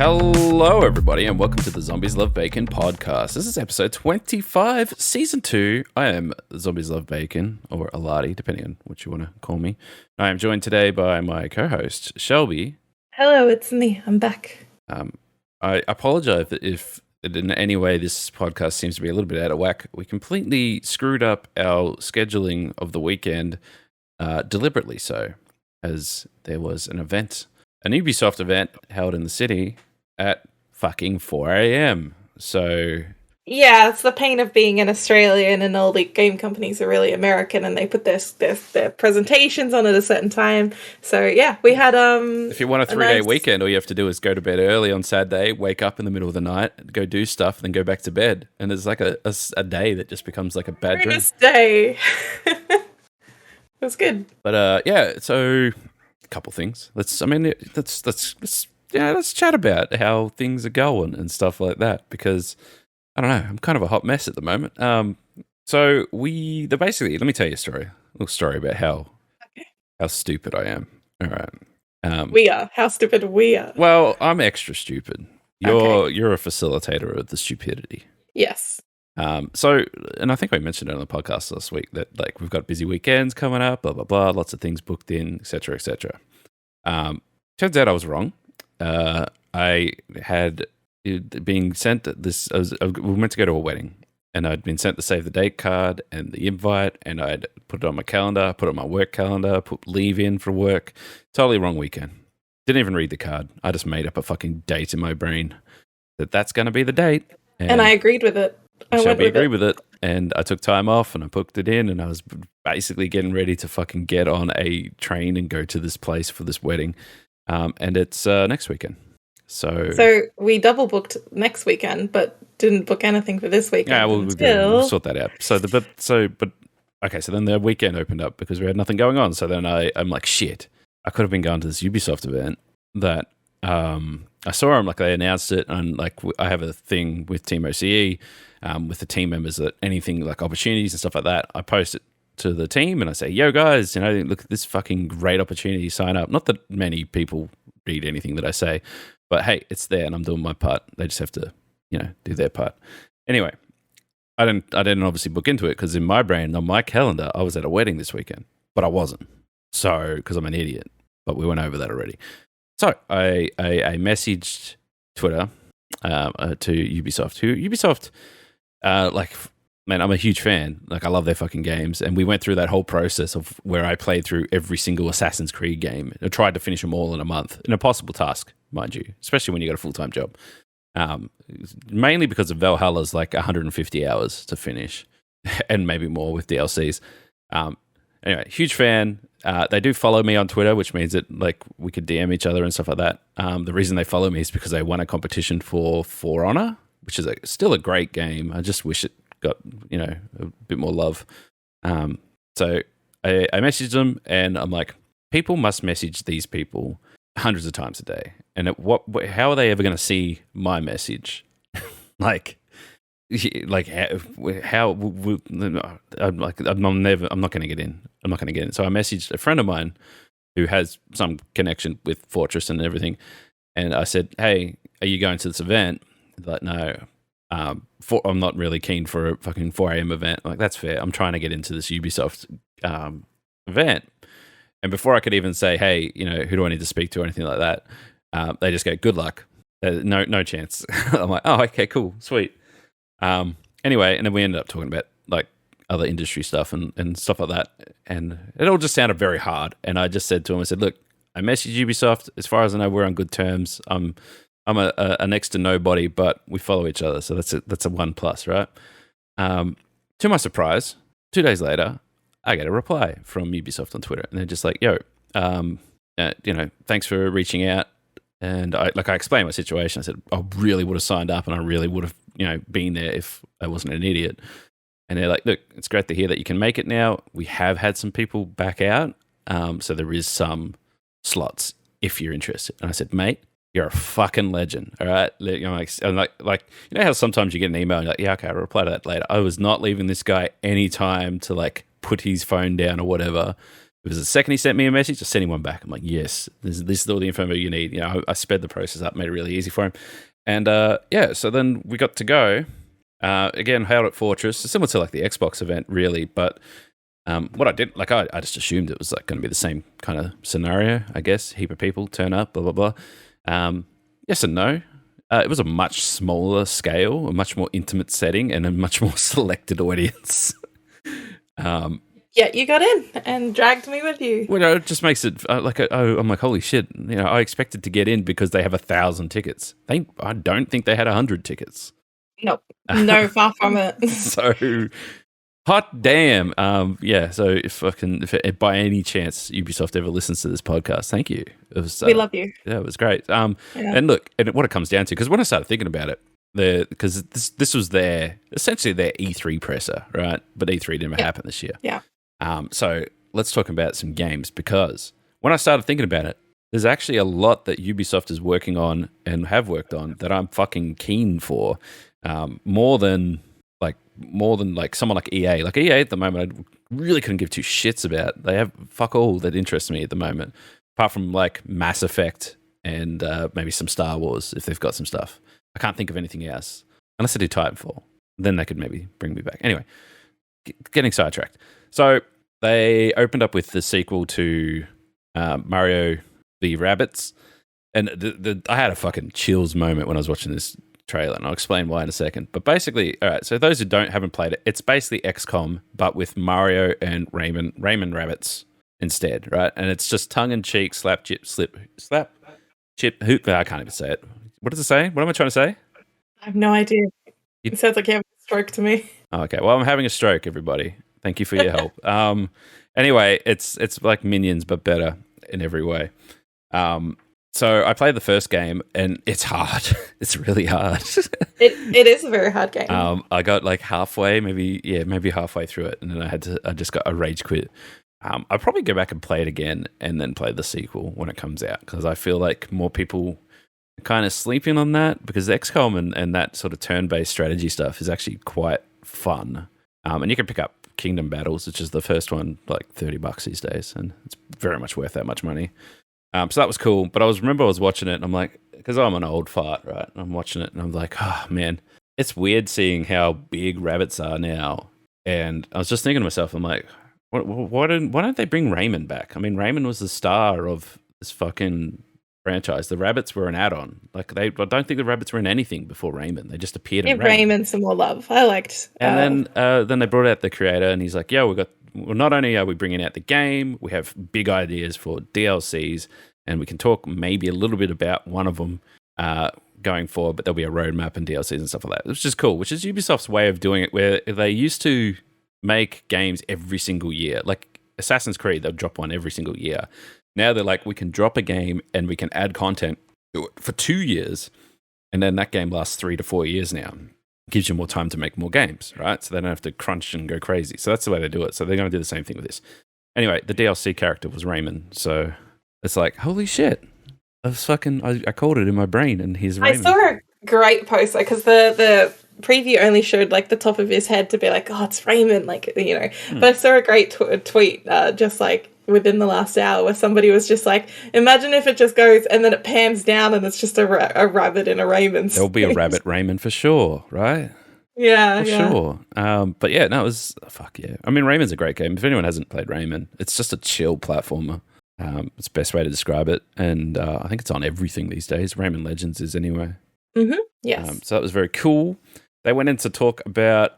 Hello, everybody, and welcome to the ZombiesLvBacon podcast. This is episode 25, season 2. I am ZombiesLvBacon, or ilati, depending on what you want to call me. I am joined today by my co-host, Shelby. Hello, it's me. I'm back. I apologize if in any way this podcast seems to be a little bit out of whack. We completely screwed up our scheduling of the weekend, deliberately so, as there was an Ubisoft event held in the city at fucking 4 a.m. So yeah, it's the pain of being an Australian, and all the game companies are really American, and they put their presentations on at a certain time. So yeah, we had if you want a 3-day weekend, all you have to do is go to bed early on Saturday, wake up in the middle of the night, go do stuff, then go back to bed, and it's like a day that just becomes like a bad dream. Day. It was good. But yeah, so a couple things. Let's chat about how things are going and stuff like that, because I don't know, I'm kind of a hot mess at the moment. So basically, let me tell you a little story about how stupid I am. All right. How stupid we are. Well, I'm extra stupid. You're a facilitator of the stupidity. Yes. So, and I think I mentioned it on the podcast last week that like we've got busy weekends coming up, blah blah blah, lots of things booked in, etc., etc. Turns out I was wrong. I had being sent this. We meant to go to a wedding, and I'd been sent the save the date card and the invite, and I'd put it on my calendar, put it on my work calendar, put leave in for work. Totally wrong weekend. Didn't even read the card. I just made up a fucking date in my brain that's going to be the date, and I agreed with it. Shelby agreed with it, and I took time off and I booked it in, and I was basically getting ready to fucking get on a train and go to this place for this wedding, and it's next weekend. So we double booked next weekend, but didn't book anything for this weekend. Yeah, we'll sort that out. So then the weekend opened up because we had nothing going on. So then I'm like, shit, I could have been going to this Ubisoft event that I saw them, like they announced it, and like I have a thing with TeamOCE, with the team members, that anything like opportunities and stuff like that, I post it to the team and I say, yo guys, look at this fucking great opportunity, sign up. Not that many people read anything that I say, but hey, it's there and I'm doing my part. They just have to, do their part. Anyway, I didn't obviously book into it because in my brain, on my calendar, I was at a wedding this weekend, but I wasn't. So, because I'm an idiot, but we went over that already. So I messaged Twitter to Ubisoft, man, I'm a huge fan. Like, I love their fucking games. And we went through that whole process of where I played through every single Assassin's Creed game. I tried to finish them all in a month. An impossible task, mind you, especially when you got a full-time job. Mainly because of Valhalla's like 150 hours to finish and maybe more with DLCs. Anyway, huge fan. They do follow me on Twitter, which means that like we could DM each other and stuff like that. The reason they follow me is because they won a competition for Honor, which is still a great game. I just wish it got a bit more love. So I messaged them and I'm like, people must message these people hundreds of times a day, and how are they ever going to see my message? I'm not going to get in. So I messaged a friend of mine who has some connection with Fortress and everything, and I said, hey, are you going to this event? They're like, no. I'm not really keen for a fucking 4 a.m. event. I'm like, that's fair. I'm trying to get into this Ubisoft event. And before I could even say, hey, who do I need to speak to or anything like that, they just go, good luck. No chance. I'm like, oh, okay, cool, sweet. Anyway, and then we ended up talking about like other industry stuff and stuff like that. And it all just sounded very hard. And I just said to him, I said, look, I messaged Ubisoft. As far as I know, we're on good terms. I'm a next to nobody, but we follow each other, so that's a 1+, right? To my surprise, 2 days later, I get a reply from Ubisoft on Twitter, and they're just like, "Yo, thanks for reaching out." And I explained my situation. I said I really would have signed up, and I really would have been there if I wasn't an idiot. And they're like, "Look, it's great to hear that you can make it now. We have had some people back out, so there is some slots if you're interested." And I said, "Mate, you're a fucking legend, all right?" How sometimes you get an email and you're like, yeah, okay, I'll reply to that later. I was not leaving this guy any time to like put his phone down or whatever. It was the second he sent me a message, I sent him one back. I'm like, yes, this is all the info you need. You know, I sped the process up, made it really easy for him. And so then we got to go. Again, held at Fortress, similar to like the Xbox event, really. But what I did, like, I just assumed it was like going to be the same kind of scenario. I guess heap of people turn up, blah blah blah. Yes and no. It was a much smaller scale, a much more intimate setting, and a much more selected audience. Yeah, you got in and dragged me with you. Well, it just makes it I'm like, holy shit! You know, I expected to get in because they have 1,000 tickets. I don't think they had 100 tickets. Nope, no, far from it. So, hot damn. So if by any chance Ubisoft ever listens to this podcast, thank you. It was, we love you. Yeah, it was great. And look, and what it comes down to, because when I started thinking about it, because this was essentially their E3 presser, right? But E3 didn't happen this year. Yeah. So let's talk about some games, because when I started thinking about it, there's actually a lot that Ubisoft is working on and have worked on that I'm fucking keen for. More than someone like EA. Like EA at the moment, I really couldn't give two shits about. They have fuck all that interests me at the moment, apart from like Mass Effect and maybe some Star Wars if they've got some stuff. I can't think of anything else unless they do Titanfall. Then they could maybe bring me back. Anyway, getting sidetracked. So they opened up with the sequel to Mario v. Rabbids, and I had a fucking chills moment when I was watching this trailer, and I'll explain why in a second. But basically, all right, so those who haven't played it, it's basically XCOM, but with Mario and Rayman Rabbids instead, right? And it's just tongue-in-cheek, slap, chip, hoop. I can't even say it. What does it say? What am I trying to say? I have no idea. It sounds like you have a stroke to me. Okay, well, I'm having a stroke, everybody. Thank you for your help. Anyway, it's like Minions, but better in every way. So I played the first game, and it's hard. It's really hard. It is a very hard game. I got like halfway, maybe halfway through it, and then I just got a rage quit. I'll probably go back and play it again, and then play the sequel when it comes out, because I feel like more people are kind of sleeping on that, because XCOM and that sort of turn-based strategy stuff is actually quite fun. And you can pick up Kingdom Battles, which is the first one, like $30 these days, and it's very much worth that much money. So that was cool. But I was watching it, and I'm like, because I'm an old fart, right? I'm watching it, and I'm like, oh man, it's weird seeing how big rabbits are now. And I was just thinking to myself, I'm like, why don't they bring Rayman back? I mean, Rayman was the star of this fucking franchise. The rabbits were an add-on. Like I don't think the rabbits were in anything before Rayman. They just appeared in Rayman. Rayman some more love. I liked. And then they brought out the creator, and he's like, yeah, not only are we bringing out the game, we have big ideas for DLCs, and we can talk maybe a little bit about one of them going forward, but there'll be a roadmap and DLCs and stuff like that, which is cool, which is Ubisoft's way of doing it, where they used to make games every single year. Like Assassin's Creed, they'll drop one every single year. Now they're like, we can drop a game and we can add content for 2 years, and then that game lasts 3 to 4 years now. Gives you more time to make more games, right? So they don't have to crunch and go crazy. So that's the way they do it. So they're going to do the same thing with this. Anyway, the DLC character was Rayman. So it's like, holy shit. I called it in my brain, and he's Rayman. I saw a great poster, because the preview only showed like the top of his head to be like, oh, it's Rayman, like, you know. But I saw a great tweet just like within the last hour, where somebody was just like, imagine if it just goes and then it pans down and it's just a rabbit in a Rayman suit. There'll be a rabbit Rayman for sure, right? Yeah, for sure. But yeah, no, it was fuck yeah. I mean, Rayman's a great game. If anyone hasn't played Rayman, it's just a chill platformer. It's the best way to describe it, and I think it's on everything these days. Rayman Legends is anyway. Mm-hmm. Yes. So that was very cool. They went in to talk about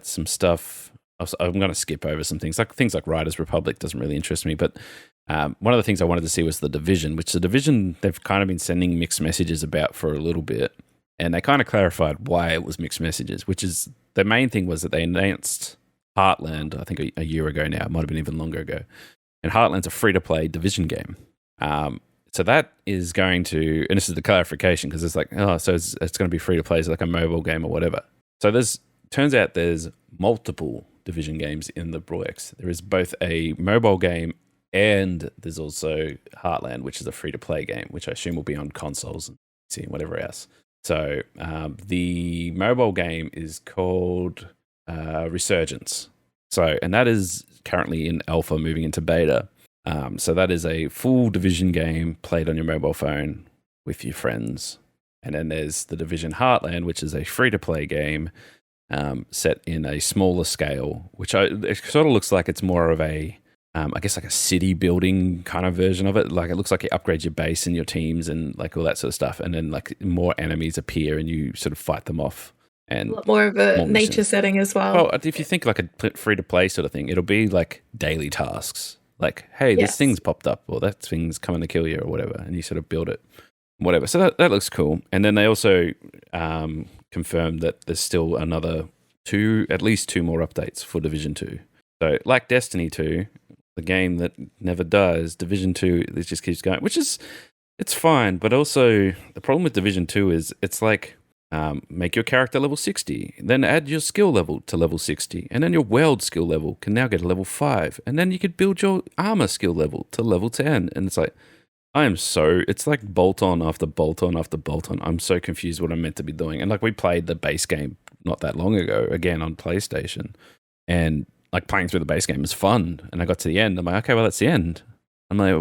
some stuff. I'm going to skip over some things like Riders Republic doesn't really interest me, but one of the things I wanted to see was The Division, which The Division they've kind of been sending mixed messages about for a little bit, and they kind of clarified why it was mixed messages, which is the main thing was that they announced Heartland, I think a year ago now, it might have been even longer ago, and Heartland's a free-to-play Division game. So that is going to, and this is the clarification, because it's like, so it's going to be free-to-play, so like a mobile game or whatever. So turns out there's multiple Division games in the Broix. There is both a mobile game, and there's also Heartland, which is a free-to-play game, which I assume will be on consoles and PC and whatever else. So the mobile game is called Resurgence. So, and that is currently in alpha, moving into beta. So that is a full Division game played on your mobile phone with your friends. And then there's the Division Heartland, which is a free-to-play game set in a smaller scale, which it sort of looks like it's more of a, I guess like a city building kind of version of it. Like it looks like you upgrade your base and your teams and like all that sort of stuff. And then like more enemies appear and you sort of fight them off. And a lot more of a nature setting as well. Well, if you think like a free-to-play sort of thing, it'll be like daily tasks. Like, hey, this thing's popped up or that thing's coming to kill you or whatever. And you sort of build it, whatever. So that looks cool. And then they also confirmed that there's still at least two more updates for Division 2. So like Destiny 2, the game that never dies, Division 2, it just keeps going, which is, it's fine. But also the problem with Division 2 is it's like, make your character level 60, then add your skill level to level 60, and then your weld skill level can now get a level 5, and then you could build your armor skill level to level 10. And it's like, it's like bolt on after bolt on after bolt on. I'm so confused what I'm meant to be doing. And like we played the base game not that long ago, again on PlayStation, and like playing through the base game is fun. And I got to the end, I'm like, okay, well that's the end. I'm like,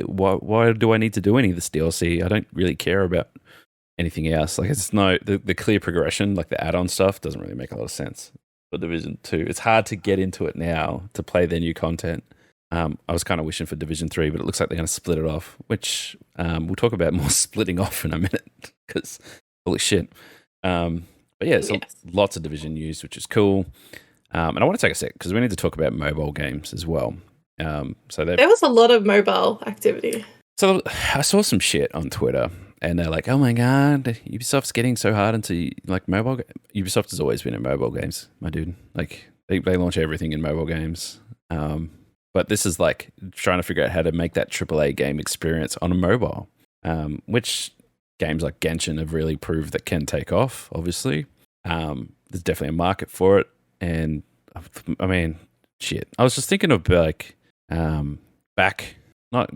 well, why do I need to do any of this DLC? I don't really care about anything else. Like it's the clear progression, like the add-on stuff doesn't really make a lot of sense for Division 2. It's hard to get into it now to play their new content. I was kind of wishing for Division 3, but it looks like they're going to split it off, which we'll talk about more splitting off in a minute because holy shit. But yeah, so lots of Division news, which is cool. And I want to take a sec because we need to talk about mobile games as well. So there was a lot of mobile activity. So I saw some shit on Twitter. And they're like, oh my God, Ubisoft's getting so hard into like mobile. Ubisoft has always been in mobile games, my dude. Like they launch everything in mobile games. But this is like trying to figure out how to make that AAA game experience on a mobile, which games like Genshin have really proved that can take off, obviously. There's definitely a market for it. And I mean, shit. I was just thinking of like I'm not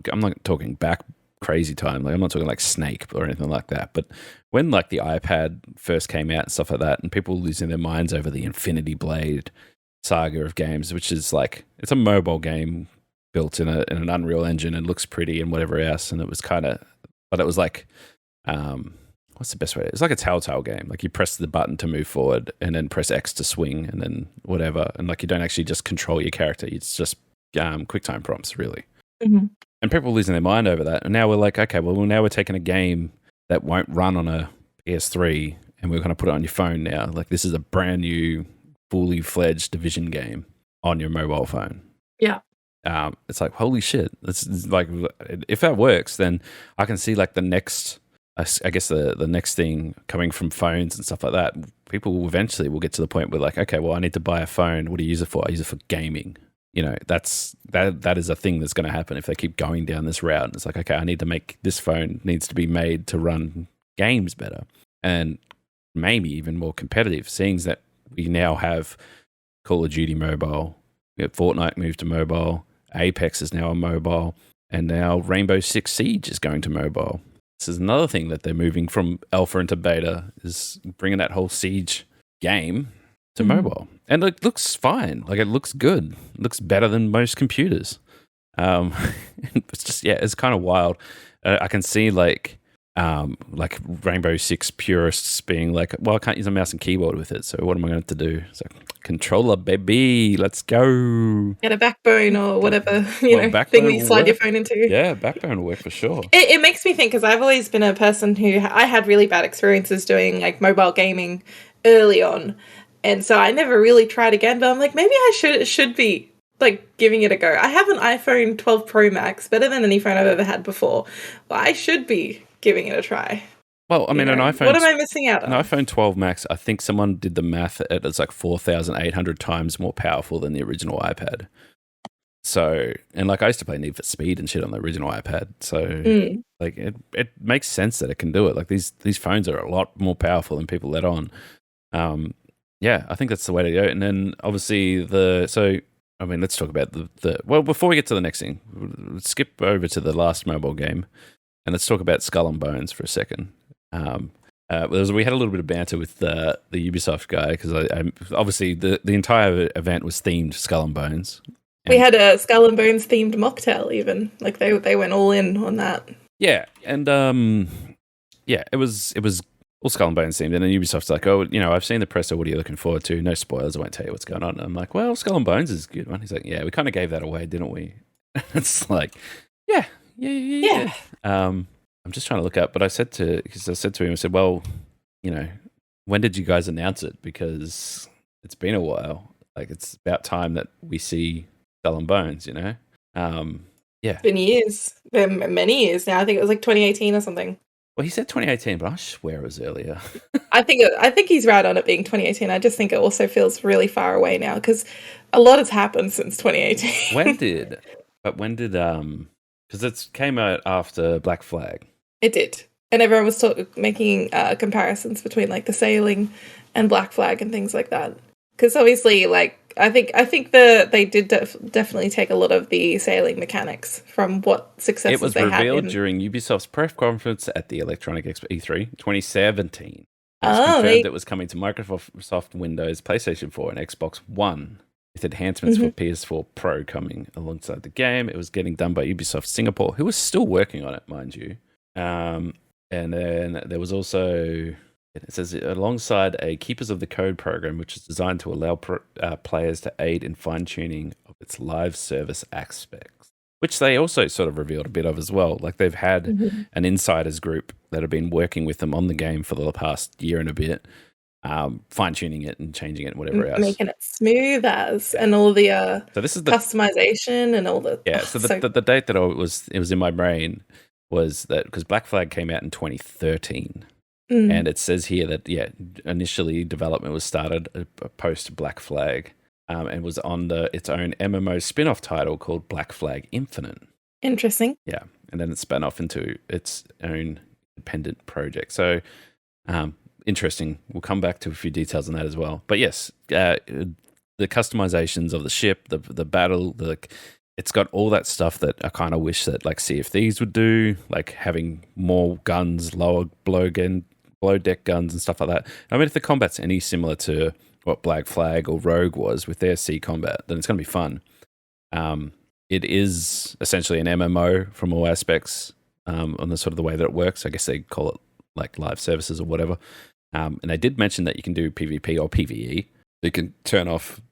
talking back crazy time. Like I'm not talking like Snake or anything like that. But when like the iPad first came out and stuff like that, and people were losing their minds over the Infinity Blade saga of games, which is like it's a mobile game built in an Unreal Engine and looks pretty and whatever else. And it was but it was like, what's the best way? It's like a Telltale game. Like you press the button to move forward and then press X to swing and then whatever. And like you don't actually just control your character. It's just QuickTime prompts, really. Mm-hmm. And people are losing their mind over that. And now we're like, okay, well, now we're taking a game that won't run on a PS3 and we're going to put it on your phone now. Like this is a brand new, fully fledged Division game on your mobile phone. Yeah. It's like, holy shit. It's like, if that works, then I can see like the next, I guess the next thing coming from phones and stuff like that. People eventually will get to the point where like, okay, well, I need to buy a phone. What do you use it for? I use it for gaming. You know, that is a thing that's going to happen if they keep going down this route. And it's like, okay, I need to make this phone needs to be made to run games better and maybe even more competitive, seeing that we now have Call of Duty mobile, we have Fortnite moved to mobile, Apex is now on mobile, and now Rainbow Six Siege is going to mobile. This is another thing that they're moving from alpha into beta, is bringing that whole Siege game to mobile. And it looks fine. Like it looks good. It looks better than most computers. It's just, it's kind of wild. I can see like Rainbow Six purists being like, well, I can't use a mouse and keyboard with it. So what am I going to do? It's like, controller, baby, let's go. Get a backbone or whatever, thing that you slide your phone into. Yeah, backbone will work for sure. It makes me think, because I've always been a person I had really bad experiences doing like mobile gaming early on. And so I never really tried again, but I'm like, maybe I should be like giving it a go. I have an iPhone 12 Pro Max, better than any phone I've ever had before. Well, I should be giving it a try. Well, I mean, an iPhone. What am I missing out on? An iPhone 12 Max, I think someone did the math. It's like 4,800 times more powerful than the original iPad. So, and like I used to play Need for Speed and shit on the original iPad. So, like it makes sense that it can do it. Like these phones are a lot more powerful than people let on. Yeah, I think that's the way to go. And then obviously let's talk about well, before we get to the next thing, let's skip over to the last mobile game and let's talk about Skull and Bones for a second. we had a little bit of banter with the Ubisoft guy because I obviously the entire event was themed Skull and Bones. We had a Skull and Bones themed mocktail even. Like they went all in on that. Yeah, and it was all Skull and Bones themed, and then Ubisoft's like, oh, I've seen the press, so what are you looking forward to? No spoilers, I won't tell you what's going on. And I'm like, well, Skull and Bones is a good one. He's like, yeah, we kind of gave that away, didn't we? It's like, yeah. I'm just trying to look up, but I said to him, I said, well, when did you guys announce it? Because it's been a while. Like, it's about time that we see Skull and Bones, Yeah. Been years. Been many years now. I think it was like 2018 or something. Well, he said 2018, but I swear it was earlier. I think he's right on it being 2018. I just think it also feels really far away now because a lot has happened since 2018. When did because it came out after Black Flag. It did. And everyone was making comparisons between like the sailing and Black Flag and things like that. Because obviously, like, I think they did definitely take a lot of the sailing mechanics from what successes they had. It was revealed during Ubisoft's press conference at the Electronic Expo E3 2017. It was confirmed it was coming to Microsoft Windows, PlayStation 4, and Xbox One, with enhancements for PS4 Pro coming alongside the game. It was getting done by Ubisoft Singapore, who was still working on it, mind you. And then there was also... It says alongside a Keepers of the Code program, which is designed to allow players to aid in fine-tuning of its live service aspects, which they also sort of revealed a bit of as well. Like they've had an insiders group that have been working with them on the game for the past year and a bit, fine-tuning it and changing it and whatever else. Making it smooth and all the so this is the customization and all the... Yeah, so the date that it was in my brain was that because Black Flag came out in 2013. And it says here that, initially development was started post Black Flag and was on its own MMO spin-off title called Black Flag Infinite. Interesting. Yeah, and then it spun off into its own independent project. So, interesting. We'll come back to a few details on that as well. But yes, the customizations of the ship, the battle, it's got all that stuff that I kind of wish that like Sea of Thieves would do, like having more guns, lower below deck guns and stuff like that. I mean, if the combat's any similar to what Black Flag or Rogue was with their sea combat, then it's going to be fun. It is essentially an MMO from all aspects on the sort of the way that it works. I guess they call it like live services or whatever. And they did mention that you can do PvP or PvE. You can turn off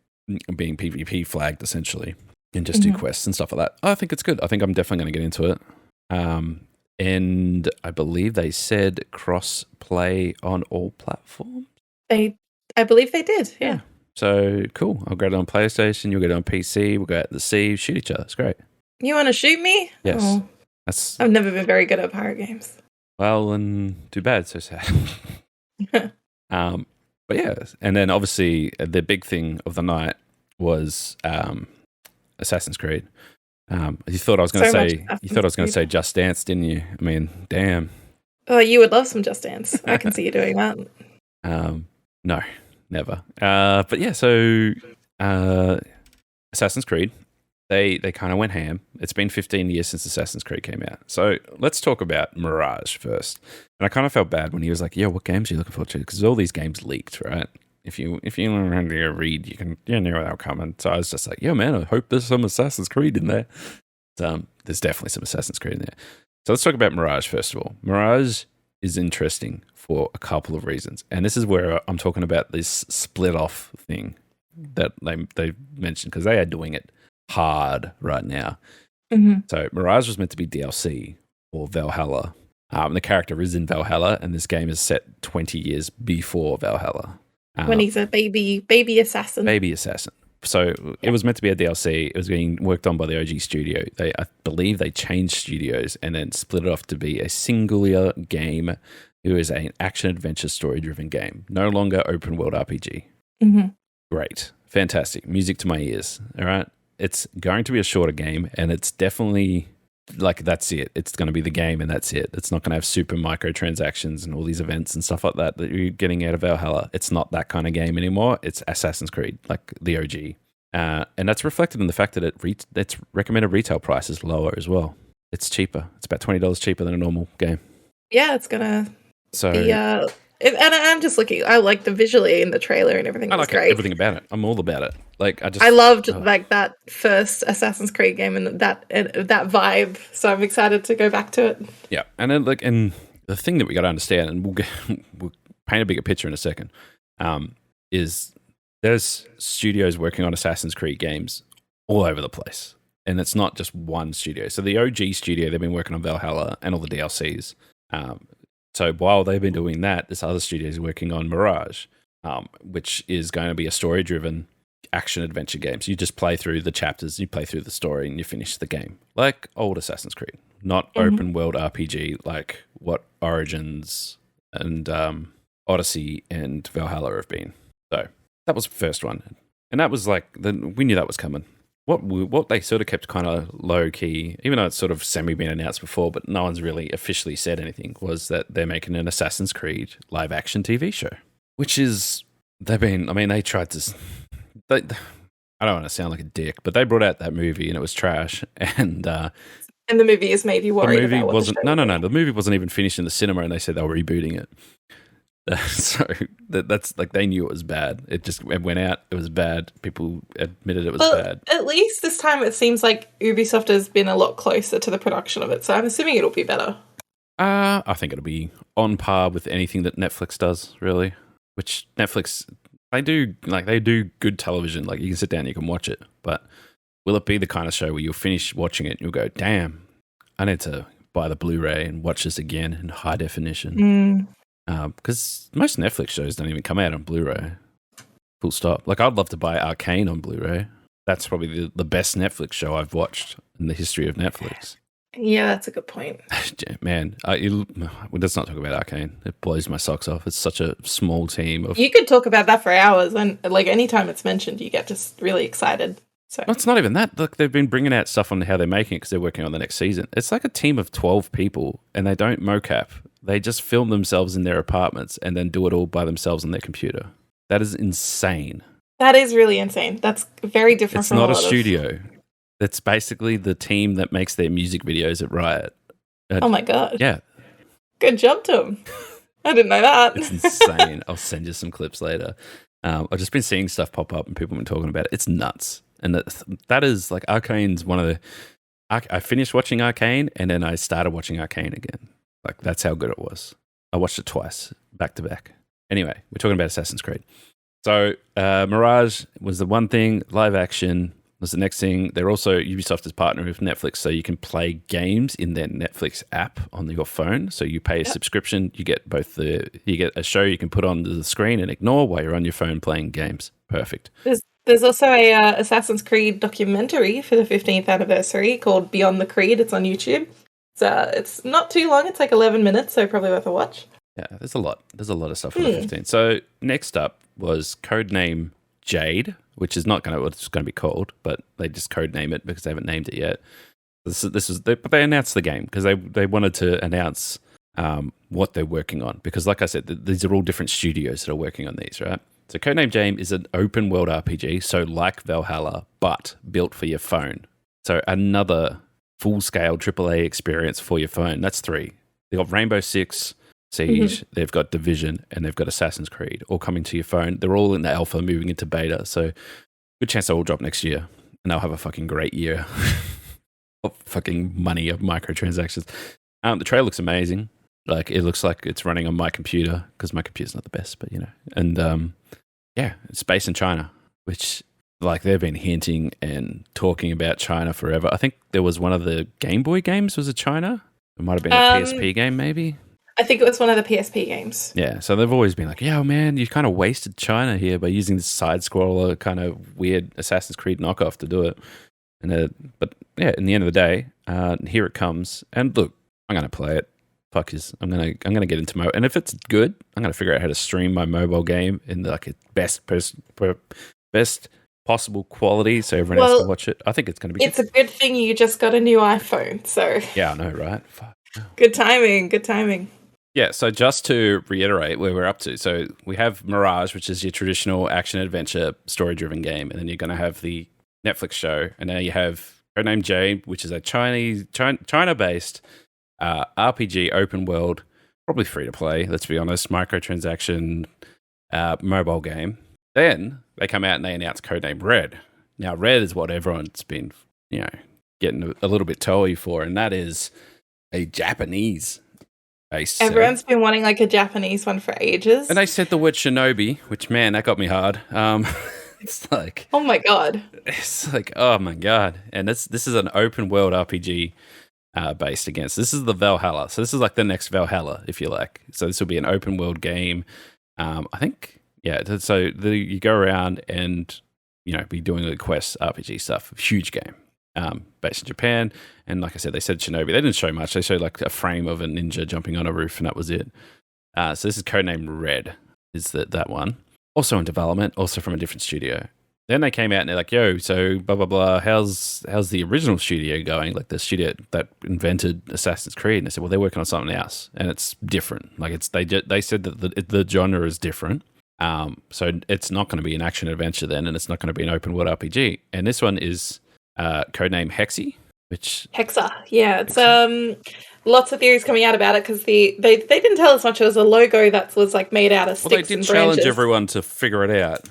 being PvP flagged essentially and just do quests and stuff like that. I think it's good. I think I'm definitely going to get into it. And I believe they said cross-play on all platforms. I believe they did, yeah. So, cool. I'll get it on PlayStation, you'll get it on PC, we'll go out to the sea, shoot each other. It's great. You want to shoot me? Yes. Oh. I've never been very good at pirate games. Well, and too bad, so sad. But yeah, and then obviously the big thing of the night was Assassin's Creed. You thought I was going to say Just Dance, didn't you? I mean, damn. Oh, you would love some Just Dance. I can see you doing that. No, never. But yeah, so Assassin's Creed, they kind of went ham. It's been 15 years since Assassin's Creed came out. So let's talk about Mirage first. And I kind of felt bad when he was like, "Yo, what games are you looking forward to?" Because all these games leaked, right? If you learn how to read, you know they'll come. And so I was just like, "Yo, man, I hope there's some Assassin's Creed in there." There's definitely some Assassin's Creed in there. So let's talk about Mirage first of all. Mirage is interesting for a couple of reasons, and this is where I'm talking about this split off thing that they mentioned because they are doing it hard right now. So Mirage was meant to be DLC or Valhalla. The character is in Valhalla, and this game is set 20 years before Valhalla. When he's a baby assassin. Baby assassin. So it was meant to be a DLC. It was being worked on by the OG studio. I believe they changed studios and then split it off to be a singular game. It was an action-adventure story-driven game. No longer open-world RPG. Great. Fantastic. Music to my ears. All right? It's going to be a shorter game, and it's definitely... like, that's it. It's going to be the game and that's it. It's not going to have super microtransactions and all these events and stuff like that you're getting out of Valhalla. It's not that kind of game anymore. It's Assassin's Creed, like the OG. And that's reflected in the fact that its recommended retail price is lower as well. It's cheaper. It's about $20 cheaper than a normal game. Yeah, it's going to be And I'm just looking. I like the visually in the trailer and everything. I Was like great. everything about it. I'm all about it. Like I loved like that first Assassin's Creed game and that vibe. So I'm excited to go back to it. Yeah, and then and the thing that we got to understand, and we'll paint a bigger picture in a second, is there's studios working on Assassin's Creed games all over the place, and it's not just one studio. So the OG studio, they've been working on Valhalla and all the DLCs. So while they've been doing that, this other studio is working on Mirage, which is going to be a story-driven action-adventure game. So you just play through the chapters, you play through the story, and you finish the game. Like old Assassin's Creed. Not open-world RPG like what Origins and Odyssey and Valhalla have been. So that was the first one. And that was like, we knew that was coming. What they sort of kept kind of low key, even though it's sort of semi been announced before, but no one's really officially said anything, was that they're making an Assassin's Creed live action TV show, which is they tried to. I don't want to sound like a dick, but they brought out that movie and it was trash, and the movie has made you worried. The movie about wasn't. No. The movie wasn't even finished in the cinema, and they said they were rebooting it. So that's like they knew it was bad. It went out. It was bad. People admitted it was bad. At least this time, it seems like Ubisoft has been a lot closer to the production of it. So I'm assuming it'll be better. I think it'll be on par with anything that Netflix does, really. Which Netflix they do good television. Like you can sit down, and you can watch it. But will it be the kind of show where you'll finish watching it and you'll go, "Damn, I need to buy the Blu-ray and watch this again in high definition." Because most Netflix shows don't even come out on Blu-ray. Full stop. Like, I'd love to buy Arcane on Blu-ray. That's probably the best Netflix show I've watched in the history of Netflix. Yeah, that's a good point. Man, let's not talk about Arcane. It blows my socks off. It's such a small team. You could talk about that for hours, and like anytime it's mentioned, you get just really excited. So well, it's not even that. Look, they've been bringing out stuff on how they're making it because they're working on the next season. It's like a team of 12 people, and they don't mocap. They just film themselves in their apartments and then do it all by themselves on their computer. That is insane. That is really insane. That's very different it's from not a studio. It's basically the team that makes their music videos at Riot. Oh my God. Yeah. Good job, Tom. I didn't know that. It's insane. I'll send you some clips later. I've just been seeing stuff pop up and people have been talking about it. It's nuts. And that is like Arcane's one of the... I finished watching Arcane and then I started watching Arcane again. Like, that's how good it was. I watched it twice, back to back. Anyway, we're talking about Assassin's Creed. So, Mirage was the one thing. Live action was the next thing. They're also, Ubisoft is partnering with Netflix, so you can play games in their Netflix app on your phone. So you pay a subscription. You get you get a show you can put on the screen and ignore while you're on your phone playing games. Perfect. There's also a Assassin's Creed documentary for the 15th anniversary called Beyond the Creed. It's on YouTube. It's not too long. It's like 11 minutes, so probably worth a watch. Yeah, there's a lot. There's a lot of stuff on the 15th. So next up was Codename Jade, which is not what it's going to be called, but they just codename it because they haven't named it yet. But they announced the game because they wanted to announce what they're working on. Because like I said, these are all different studios that are working on these, right? So Codename Jade is an open world RPG, so like Valhalla, but built for your phone. So another full-scale AAA experience for your phone. That's 3. They've got Rainbow Six Siege, they've got Division, and they've got Assassin's Creed, all coming to your phone. They're all in the alpha, moving into beta, so good chance they'll all drop next year, and they'll have a fucking great year of fucking money of microtransactions. The trailer looks amazing. Like, it looks like it's running on my computer, because my computer's not the best, but, you know. And, yeah, it's based in China, which... Like, they've been hinting and talking about China forever. I think there was one of the Game Boy games, was it China? It might have been a PSP game, maybe? I think it was one of the PSP games. Yeah, so they've always been like, yeah, man, you kind of wasted China here by using this side-scroller kind of weird Assassin's Creed knockoff to do it. But, yeah, in the end of the day, here it comes. And look, I'm going to play it. Fuck is, I'm gonna get into and if it's good, I'm going to figure out how to stream my mobile game in like best possible quality so everyone else can watch it. I think it's going to be... It's a good thing you just got a new iPhone, so... Yeah, I know, right? Fuck. Good timing. Yeah, so just to reiterate where we're up to. So we have Mirage, which is your traditional action-adventure story-driven game, and then you're going to have the Netflix show, and now you have Codename Jade, which is a China-based RPG open world probably free to play, let's be honest, microtransaction mobile game. Then they come out and they announce Codename Red. Now, Red is what everyone's been, getting a little bit toey for, and that is a Japanese based. Everyone's been wanting like a Japanese one for ages. And they said the word shinobi, which, man, that got me hard. It's like, oh my god. It's like, oh my god. And this is an open world RPG based against. This is the Valhalla. So this is like the next Valhalla, if you like. So this will be an open world game. I think, so you go around and, be doing the quests, RPG stuff. Huge game. Based in Japan. And like I said, they said shinobi. They didn't show much. They showed like a frame of a ninja jumping on a roof, and that was it. So this is Codename Red, is that one. Also in development, also from a different studio. Then they came out and they're like, yo, so blah, blah, blah, how's the original studio going? Like the studio that invented Assassin's Creed. And I said, well, they're working on something else, and it's different. Like they said that the genre is different. So it's not going to be an action adventure then, and it's not going to be an open world RPG. And this one is codename Hexa. Yeah, it's lots of theories coming out about it because they didn't tell us much. It was a logo that was like made out of sticks and branches. Well, they did challenge everyone to figure it out.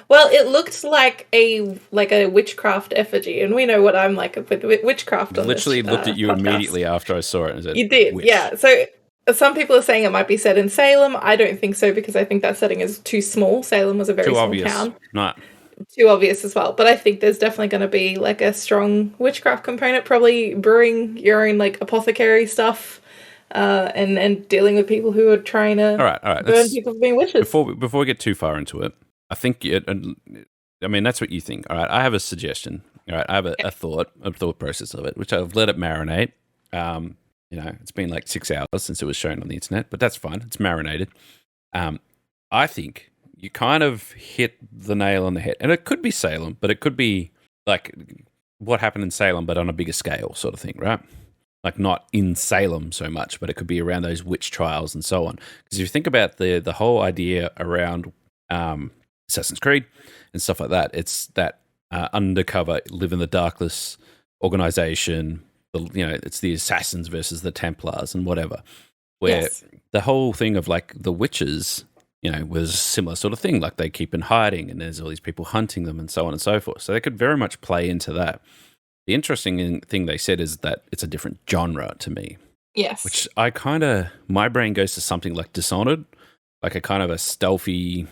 Well, it looked like a witchcraft effigy, and we know what I'm like with witchcraft. Literally looked at you podcast. Immediately after I saw it and said, "You did, witch." Yeah." So some people are saying it might be set in Salem. I don't think so because I think that setting is too small. Salem was a very small town. Not too obvious as well. But I think there's definitely going to be like a strong witchcraft component, probably brewing your own like apothecary stuff, and dealing with people who are trying to all right. burn people for being witches. Before we get too far into it, I think that's what you think. All right, I have a suggestion. All right, I have a thought process of it, which I've let it marinate. It's been like 6 hours since it was shown on the internet, but that's fine. It's marinated. I think you kind of hit the nail on the head. And it could be Salem, but it could be like what happened in Salem, but on a bigger scale sort of thing, right? Like not in Salem so much, but it could be around those witch trials and so on. Because if you think about the whole idea around Assassin's Creed and stuff like that, it's that undercover, live in the darkness organization. It's the assassins versus the Templars and whatever. Where the whole thing of like the witches, was a similar sort of thing. Like they keep in hiding and there's all these people hunting them and so on and so forth. So they could very much play into that. The interesting thing they said is that it's a different genre to me. Yes. Which my brain goes to something like Dishonored, like a kind of a stealthy,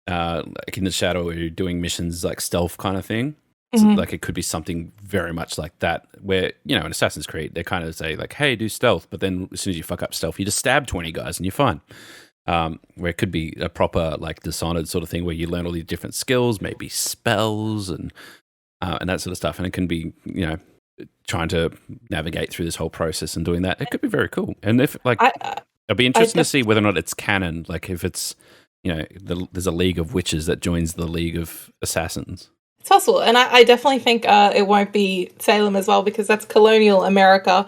like in the shadow where you're doing missions like stealth kind of thing. So like it could be something very much like that where, in Assassin's Creed, they kind of say like, hey, do stealth. But then as soon as you fuck up stealth, you just stab 20 guys and you're fine. Where it could be a proper like Dishonored sort of thing where you learn all these different skills, maybe spells and that sort of stuff. And it can be, trying to navigate through this whole process and doing that. It could be very cool. And if like, it'll be interesting to see whether or not it's canon. Like if it's, there's a League of Witches that joins the League of Assassins. It's possible. And I definitely think it won't be Salem as well because that's colonial America.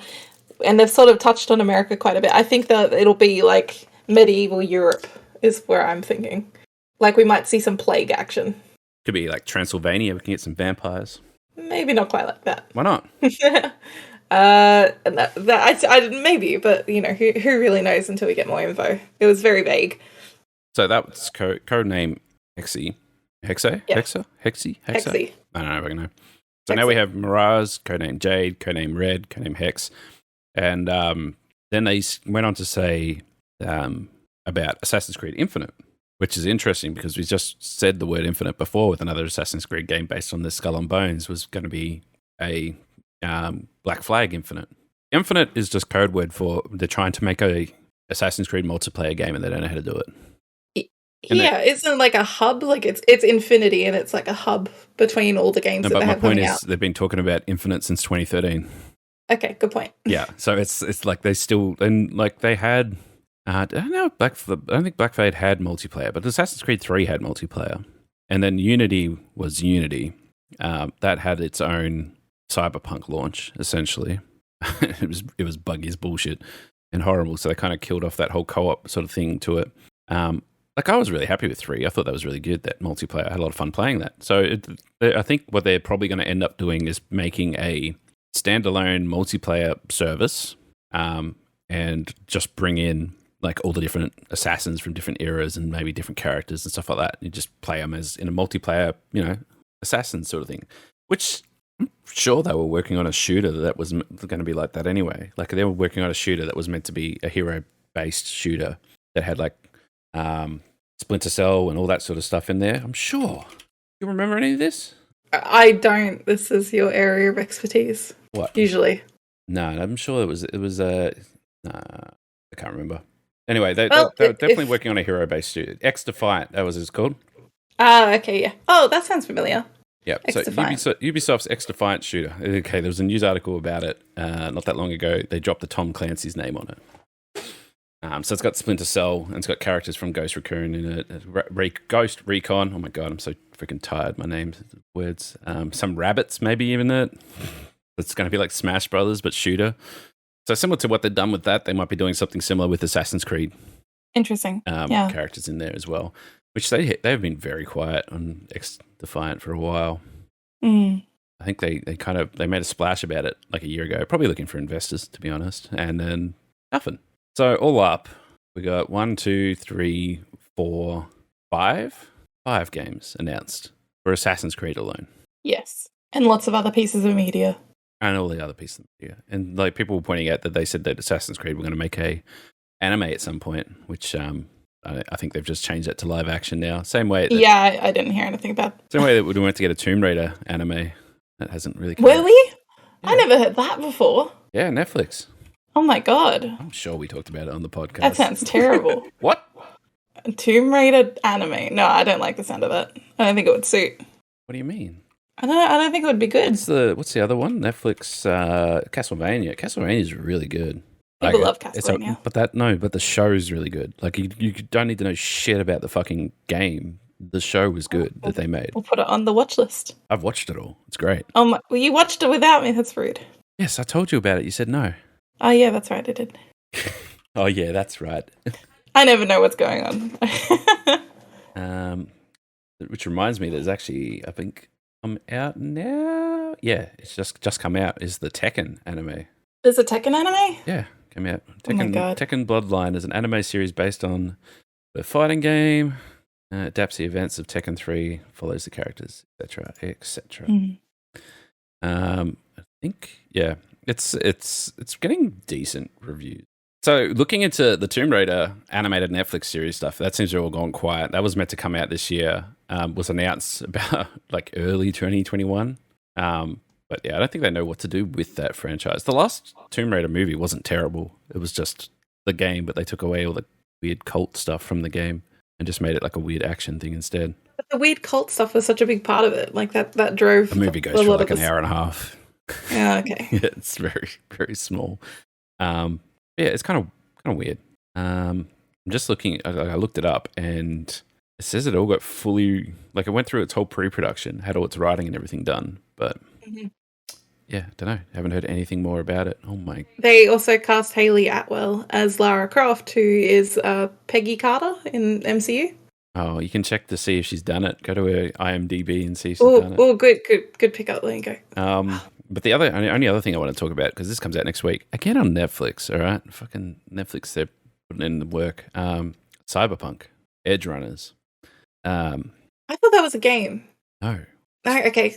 And they've sort of touched on America quite a bit. I think that it'll be like medieval Europe is where I'm thinking. Like we might see some plague action. Could be like Transylvania. We can get some vampires. Maybe not quite like that. Why not? Maybe, but who really knows until we get more info. It was very vague. So that was code name Hexa? Yeah. Hexa? Hexy. I don't know if I can know. So now we have Mirage, codename Jade, codename Red, codename Hex. And then they went on to say about Assassin's Creed Infinite, which is interesting because we just said the word Infinite before with another Assassin's Creed game based on the Skull and Bones was going to be a Black Flag Infinite. Infinite is just code word for they're trying to make a Assassin's Creed multiplayer game and they don't know how to do it. Isn't it like a hub? Like it's Infinity and it's like a hub between all the games that they have coming out. But my point is they've been talking about Infinite since 2013. Okay, good point. Yeah, so it's like they still, and like they had, I don't know, I don't think Black Flag had multiplayer, but Assassin's Creed 3 had multiplayer. And then Unity was Unity. That had its own Cyberpunk launch, essentially. It was buggy as bullshit and horrible, so they kind of killed off that whole co-op sort of thing to it. Like I was really happy with 3. I thought that was really good, that multiplayer. I had a lot of fun playing that. So I think what they're probably going to end up doing is making a standalone multiplayer service and just bring in like all the different assassins from different eras and maybe different characters and stuff like that. You just play them as in a multiplayer, assassin sort of thing, which I'm sure they were working on a shooter that was going to be like that anyway. Like they were working on a shooter that was meant to be a hero-based shooter that had like Splinter Cell and all that sort of stuff in there. I'm sure. You remember any of this? I don't. This is your area of expertise. What? Usually. No, I'm sure it was. I can't remember. Anyway, they're definitely working on a hero-based shooter. X-Defiant, that was what it's called. Okay, yeah. Oh, that sounds familiar. Yeah, so Ubisoft's X-Defiant shooter. Okay, there was a news article about it not that long ago. They dropped the Tom Clancy's name on it. So it's got Splinter Cell, and it's got characters from Ghost Recon in it. Ghost Recon. Oh my god, I'm so freaking tired. My name's words. Some Rabbids, maybe even it. It's going to be like Smash Brothers, but shooter. So similar to what they've done with that, they might be doing something similar with Assassin's Creed. Interesting. Characters in there as well, which they've been very quiet on X-Defiant for a while. I think they made a splash about it like a year ago, probably looking for investors, to be honest, and then nothing. So all up, we got 1, 2, 3, 4, 5 games announced for Assassin's Creed alone. Yes, and lots of other pieces of media. And all the other pieces of media. And like people were pointing out that they said that Assassin's Creed were going to make a anime at some point, which I think they've just changed that to live action now. Same way. I didn't hear anything about that. Same way that we went to get a Tomb Raider anime. That hasn't really come Were out. we? Yeah. I never heard that before. Yeah, Netflix. Oh my god. I'm sure we talked about it on the podcast. That sounds terrible. What? A Tomb Raider anime. No, I don't like the sound of that. I don't think it would suit. What do you mean? I don't think it would be good. What's the other one? Netflix Castlevania. Castlevania is really good. People love Castlevania. But the show's really good. Like you don't need to know shit about the fucking game. The show was good that they made. We'll put it on the watch list. I've watched it all. It's great. Oh my, well, you watched it without me. That's rude. Yes, I told you about it. You said no. Oh yeah, that's right. I did. Oh yeah, that's right. I never know what's going on. Which reminds me, there's actually, I think, I'm out now. Yeah, it's just come out. Is the Tekken anime? There's a Tekken anime? Yeah, came out. Oh my God. Tekken Bloodline is an anime series based on the fighting game. Adapts the events of Tekken 3, follows the characters, etc., etc. I think, yeah, it's getting decent reviews. So looking into the Tomb Raider animated Netflix series stuff, that seems to have all gone quiet. That was meant to come out this year. Was announced about like early 2021. But yeah, I don't think they know what to do with that franchise. The last Tomb Raider movie wasn't terrible. It was just the game, but they took away all the weird cult stuff from the game and just made it like a weird action thing instead. But the weird cult stuff was such a big part of it. Like that drove the movie goes for like an hour and a half. Yeah, okay. Yeah, it's very, very small. Yeah, it's kind of weird. I'm just looking. I looked it up, and it says it all got fully. Like it went through its whole pre-production, had all its writing and everything done, but yeah, don't know. Haven't heard anything more about it. Oh my! They also cast Hayley Atwell as Lara Croft, who is Peggy Carter in MCU. Oh, you can check to see if she's done it. Go to her IMDb and see if she's done it. Oh, good pickup. There you go. But the only other thing I want to talk about, because this comes out next week, again on Netflix, all right? Fucking Netflix, they're putting in the work. Cyberpunk, Edge Runners. I thought that was a game. No. Okay.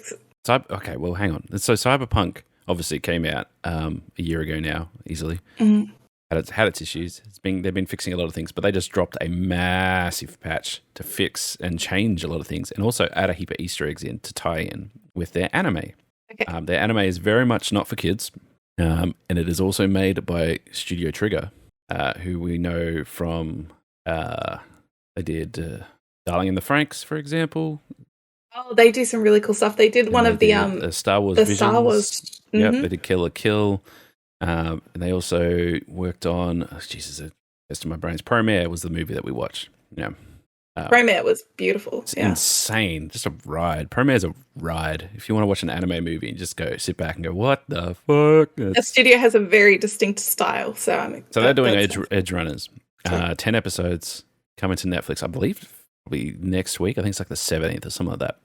Okay, well, hang on. So Cyberpunk obviously came out a year ago now, easily. Mm-hmm. Had its issues. They've been fixing a lot of things, but they just dropped a massive patch to fix and change a lot of things, and also add a heap of Easter eggs in to tie in with their anime. Okay. Their anime is very much not for kids, and it is also made by Studio Trigger, who we know from they did Darling in the Franxx, for example. Oh, they do some really cool stuff. They did one of the Star Wars. Star Wars. Mm-hmm. Yeah, they did Kill la Kill, and they also worked on. Oh, Jesus, the best of my brains. Promare was the movie that we watched. Yeah. Promare was beautiful. It's insane. Just a ride. Promare's a ride. If you want to watch an anime movie, just go sit back and go, what the fuck? The studio has a very distinct style. So they're doing Edge Runners. 10 episodes coming to Netflix, I believe, probably next week. I think it's like the 17th or something like that.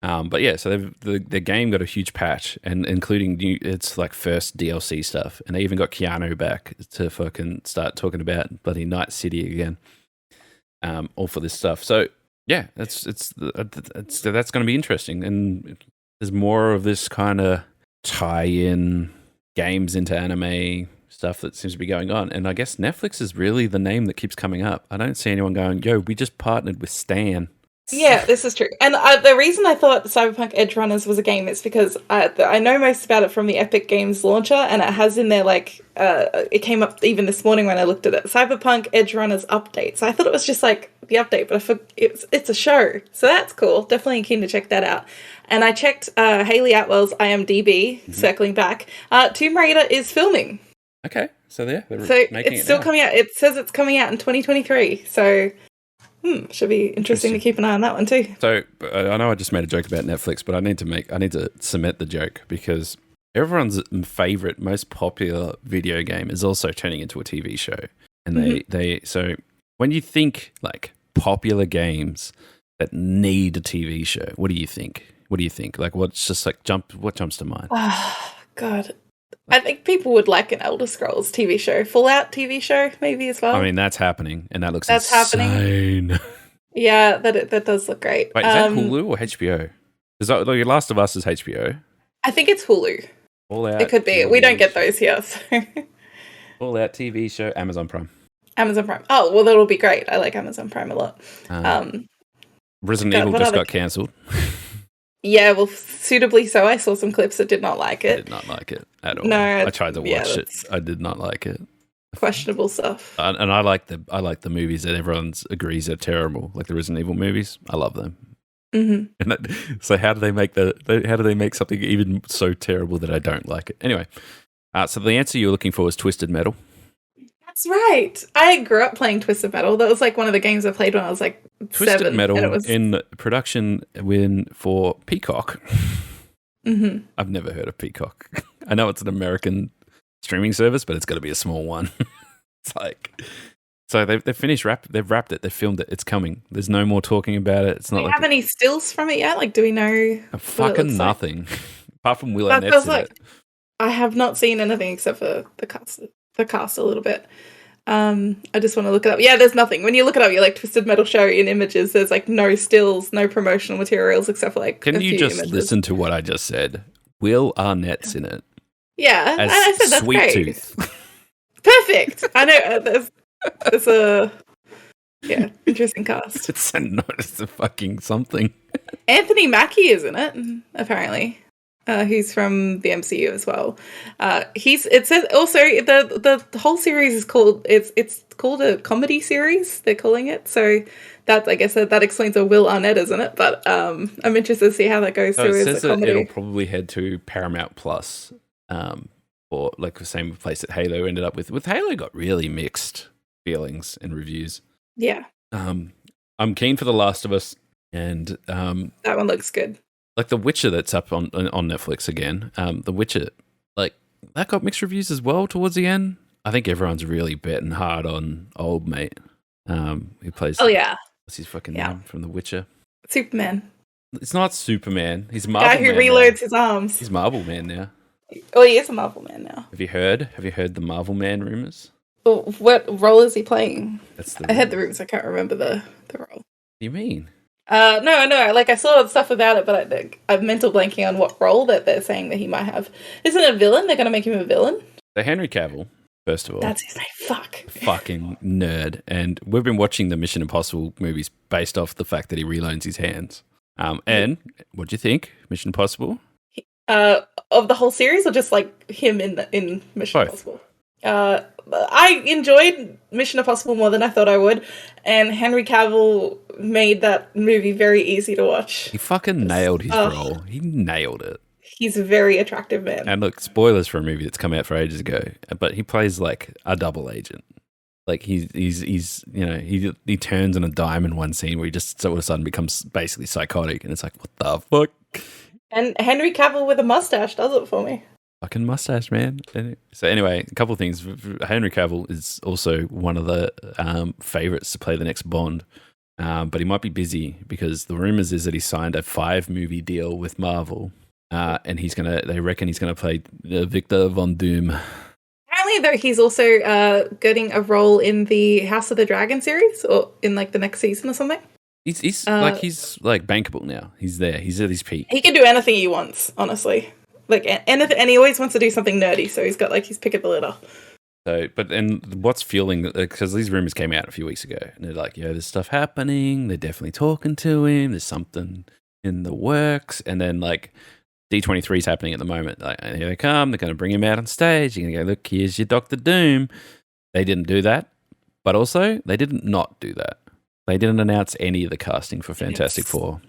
But yeah, so the game got a huge patch, and including its like first DLC stuff, and they even got Keanu back to fucking start talking about bloody Night City again. All for this stuff. So yeah, that's going to be interesting, and there's more of this kind of tie-in games into anime stuff that seems to be going on. And I guess Netflix is really the name that keeps coming up. I don't see anyone going, "Yo, we just partnered with Stan." Yeah, this is true. And the reason I thought Cyberpunk Edge Runners was a game is because I know most about it from the Epic Games launcher, and it has in there, like, it came up even this morning when I looked at it, Cyberpunk Edge Runners update. So I thought it was just, like, the update, but it's a show. So that's cool. Definitely keen to check that out. And I checked Hayley Atwell's IMDb, circling back. Tomb Raider is filming. Okay, so they're making it's still coming out. It says it's coming out in 2023, so... should be interesting to keep an eye on that one too. So I know I just made a joke about Netflix, but I need to cement the joke, because everyone's favorite, most popular video game is also turning into a TV show. And so when you think like popular games that need a TV show, what do you think? Like what jumps to mind? Oh, God. I think people would like an Elder Scrolls TV show, Fallout TV show, maybe as well. I mean, that's happening, and that looks insane. Happening. Yeah, that does look great. Wait, is that Hulu or HBO? Is that like Last of Us is HBO? I think it's Hulu. Fallout. It could be. We don't get those here. So. Fallout TV show, Amazon Prime. Amazon Prime. Oh, well, that'll be great. I like Amazon Prime a lot. Resident Evil just got cancelled. Yeah, well, suitably so. I saw some clips that did not like it. I did not like it at all. No, I tried to watch it. I did not like it. Questionable stuff. And I like the movies that everyone agrees are terrible, like the Resident Evil movies. I love them. Mm-hmm. And so how do they make something even so terrible that I don't like it? Anyway, so the answer you're looking for is Twisted Metal. That's right. I grew up playing Twisted Metal. That was like one of the games I played when I was like Twisted 7. Metal in production for Peacock. Mm-hmm. I've never heard of Peacock. I know it's an American streaming service, but it's got to be a small one. It's like, so they've finished they've wrapped it, they've filmed it, it's coming. There's no more talking about it. It's not. Do we have any stills from it yet? Like, do we know? Fucking nothing, apart from Will Arnett's in it. I have not seen anything except for the cast a little bit. I just want to look it up. Yeah, there's nothing. When you look it up, you're like Twisted Metal show in images. There's like no stills, no promotional materials except for like. Can you just images. listen to what I just said? Will Arnett's in it. Yeah, I said that's Sweet great. Tooth. Perfect. I know there's a interesting cast. It's a fucking something. Anthony Mackie is in it apparently. Who's from the MCU as well. It says also the whole series is called it's called a comedy series. They're calling it, so that I guess that explains a Will Arnett, isn't it? But I'm interested to see how that goes through as a comedy. It'll probably head to Paramount Plus, or like the same place that Halo ended up with. With Halo, got really mixed feelings and reviews. Yeah. I'm keen for The Last of Us, and that one looks good. Like The Witcher that's up on Netflix again. The Witcher, like, that got mixed reviews as well towards the end. I think everyone's really betting hard on old mate. Who plays... Oh, yeah. What's his fucking name from The Witcher? Superman. It's not Superman. He's Marvel Man. The guy who reloads his arms. He's Marvel Man now. Oh, he is a Marvel Man now. Have you heard the Marvel Man rumors? Oh, what role is he playing? I heard the rumors. I can't remember the role. What do you mean? No. Like, I saw stuff about it, but I'm mental blanking on what role that they're saying that he might have. Isn't it a villain? They're going to make him a villain? So Henry Cavill, first of all. That's his name. Fuck. Fucking nerd. And we've been watching the Mission Impossible movies based off the fact that he reloads his hands. And what do you think? Mission Impossible? Of the whole series, or just like him in Mission Both. Impossible? I enjoyed Mission Impossible more than I thought I would, and Henry Cavill made that movie very easy to watch. He fucking nailed his role. He nailed it. He's a very attractive man. And look, spoilers for a movie that's come out for ages ago, but he plays like a double agent. Like he's you know, he turns on a dime in one scene where he just all of a sudden becomes basically psychotic, and it's like, what the fuck? And Henry Cavill with a mustache does it for me. Fucking mustache, man. So anyway, a couple of things. Henry Cavill is also one of the favorites to play the next Bond. but he might be busy because the rumors is that he signed a 5-movie deal with Marvel, and they reckon he's gonna play Victor Von Doom. Apparently, though, he's also getting a role in the House of the Dragon series, or in like the next season or something. He's bankable now. He's there. He's at his peak. He can do anything he wants, honestly. Like anything, and he always wants to do something nerdy. So he's got like his pick of the litter. So, what's fueling, because these rumors came out a few weeks ago, and they're like, there's stuff happening. They're definitely talking to him. There's something in the works, and then like D23 is happening at the moment. Like, here they come. They're going to bring him out on stage. You're going to go, look, here's your Doctor Doom. They didn't do that, but also they didn't not do that. They didn't announce any of the casting for Fantastic Four.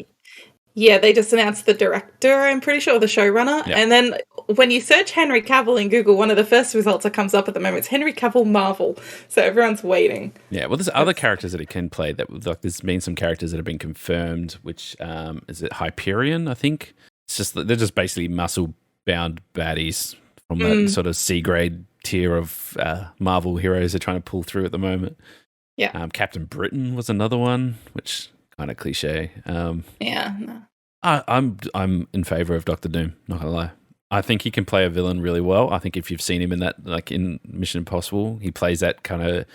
Yeah, they just announced the director, I'm pretty sure, the showrunner. Yep. And then when you search Henry Cavill in Google, one of the first results that comes up at the moment is Henry Cavill Marvel. So everyone's waiting. Yeah, well, there's other characters that he can play. There's been some characters that have been confirmed, which is it Hyperion, I think? It's just they're just basically muscle-bound baddies from that sort of C-grade tier of Marvel heroes they're trying to pull through at the moment. Yeah. Captain Britain was another one, which kind of cliche. Yeah. No. I'm in favor of Doctor Doom. Not gonna lie, I think he can play a villain really well. I think if you've seen him in that, like in Mission Impossible, he plays that kind of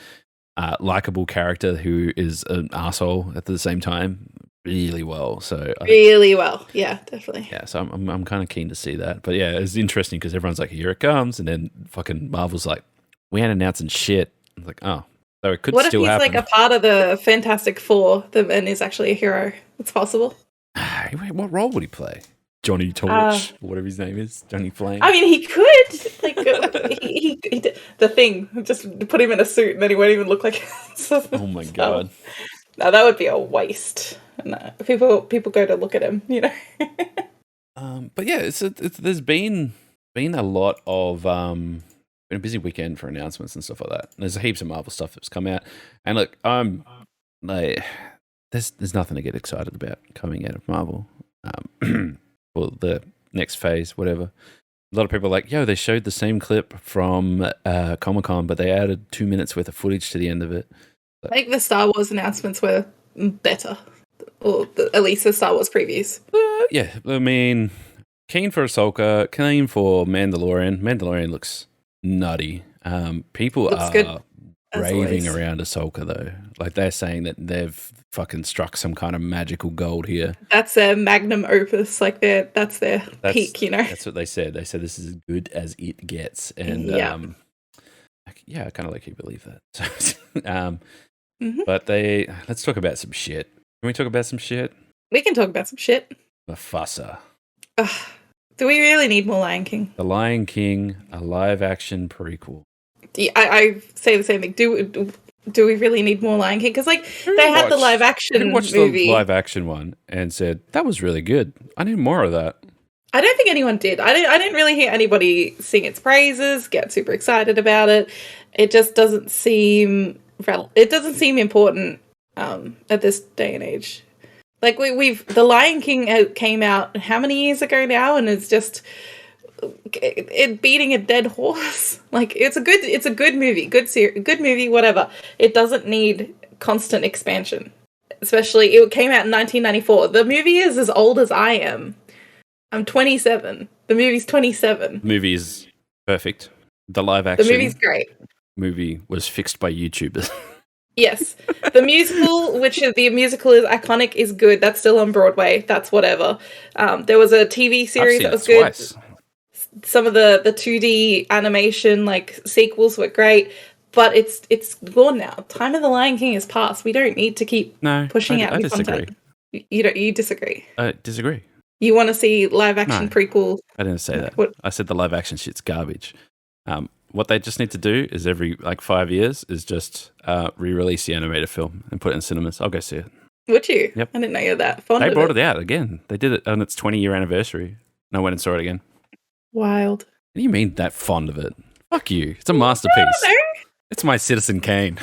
likable character who is an asshole at the same time really well. So really well, yeah, definitely. Yeah, so I'm kind of keen to see that. But yeah, it's interesting because everyone's like, here it comes, and then fucking Marvel's like, we ain't announcing shit. I'm like, oh. So it could what still if he's happen. like a part of the Fantastic Four and is actually a hero? It's possible. Wait, what role would he play? Johnny Torch, or whatever his name is, Johnny Flame. I mean, he could. Like, the Thing, just put him in a suit and then he won't even look like. Oh my god! No, that would be a waste. No, people go to look at him, you know. But yeah, there's been a lot of been a busy weekend for announcements and stuff like that. There's heaps of Marvel stuff that's come out, and look, I'm like, there's nothing to get excited about coming out of Marvel for the next phase, whatever. A lot of people are like, yo, they showed the same clip from Comic-Con, but they added 2 minutes worth of footage to the end of it. I think the Star Wars announcements were better, or at least the Star Wars previews. Yeah, I mean, keen for Ahsoka, keen for Mandalorian. Mandalorian looks nutty. People looks are good, raving around Ahsoka though. Like they're saying that they've fucking struck some kind of magical gold here. That's their magnum opus. Like that's their peak. You know. That's what they said. They said this is as good as it gets. And yeah, I kind of like you believe that. Mm-hmm. But let's talk about some shit. Can we talk about some shit? We can talk about some shit. Mufasa. Do we really need more Lion King? The Lion King, a live-action prequel. I say the same thing. Do we really need more Lion King? Because like they had the live-action movie. Watched the live-action one and said that was really good. I need more of that. I don't think anyone did. I didn't really hear anybody sing its praises, get super excited about it. It just doesn't seem important at this day and age. Like the Lion King came out how many years ago now, and it's just it beating a dead horse. Like it's a good movie, good movie, whatever. It doesn't need constant expansion. Especially it came out in 1994. The movie is as old as I am. I'm 27. The movie's 27. The movie is perfect. The live action. The movie's great. Movie was fixed by YouTubers. Yes. The musical, which the musical is iconic, is good. That's still on Broadway. That's whatever. There was a TV series that was good. Twice. Some of the 2D animation like sequels were great, but it's gone now. Time of the Lion King is past. We don't need to keep pushing out new content. You disagree? I disagree. You want to see live action prequel? I didn't say that. What? I said the live action shit's garbage. What they just need to do is every 5 years is just re-release the animated film and put it in cinemas. I'll go see it. Would you? Yep. I didn't know you were that fond of it. They brought it out again. They did it on its 20-year anniversary. And I went and saw it again. Wild. What do you mean that fond of it? Fuck you. It's a masterpiece. It's my Citizen Kane.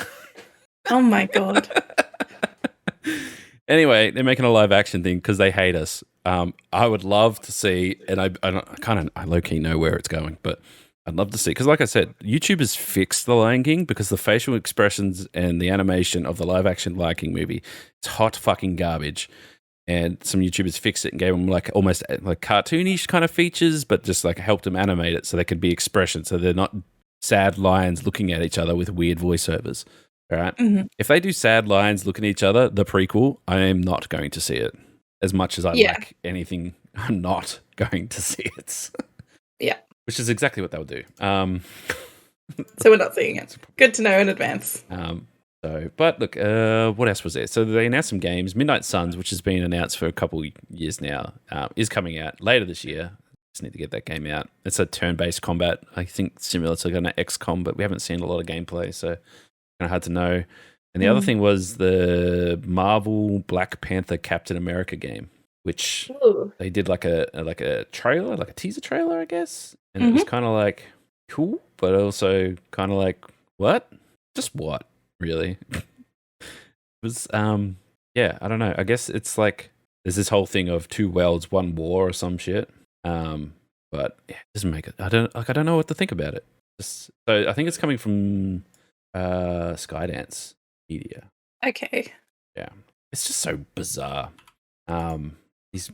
Oh my god. Anyway, they're making a live action thing because they hate us. I would love to see, and I low-key know where it's going, but I'd love to see, because like I said, YouTube has fixed The Lion King because the facial expressions and the animation of the live action Lion King movie, it's hot fucking garbage. And some YouTubers fixed it and gave them like almost like cartoonish kind of features, but just like helped them animate it so they could be expressions, so they're not sad lions looking at each other with weird voiceovers. All right. Mhm. If they do sad lions looking at each other, the prequel, I am not going to see it. As much as I like anything, I'm not going to see it. Yeah. Which is exactly what they'll do. So we're not seeing it. Good to know in advance. But look, what else was there? So they announced some games. Midnight Suns, which has been announced for a couple years now, is coming out later this year. Just need to get that game out. It's a turn-based combat, I think, similar to kind of XCOM, but we haven't seen a lot of gameplay, so kind of hard to know. And the other thing was the Marvel Black Panther Captain America game, which they did like a trailer, like a teaser trailer, I guess. And it was kind of like cool, but also kind of like what? Just what? Really? It was yeah, I don't know. I guess it's like there's this whole thing of two worlds, one war or some shit. But yeah, it doesn't make it. I don't know what to think about it. So I think it's coming from Skydance Media. Okay. Yeah. It's just so bizarre. He's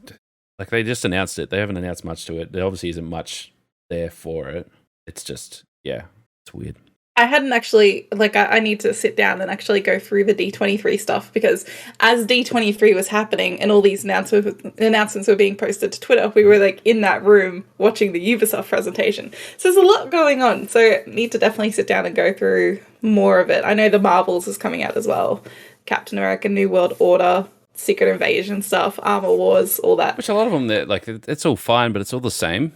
like they just announced it. They haven't announced much to it. There obviously isn't much there for it. It's just it's weird. I hadn't actually, I need to sit down and actually go through the D23 stuff, because as D23 was happening and all these announcements were being posted to Twitter, we were like in that room watching the Ubisoft presentation. So there's a lot going on. So I need to definitely sit down and go through more of it. I know the Marvels is coming out as well. Captain America, New World Order, Secret Invasion stuff, Armor Wars, all that. Which a lot of them, like it's all fine, but it's all the same.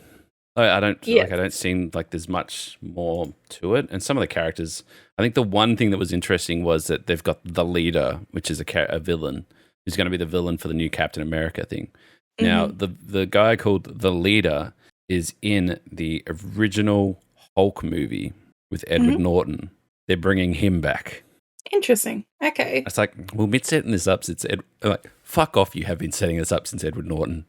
I don't seem like there's much more to it. And some of the characters, I think the one thing that was interesting was that they've got the leader, which is a villain, who's going to be the villain for the new Captain America thing. Now, the guy called the leader is in the original Hulk movie with Edward Norton. They're bringing him back. Interesting. Okay. It's like, well, we've been setting this up since like, fuck off, you have been setting this up since Edward Norton.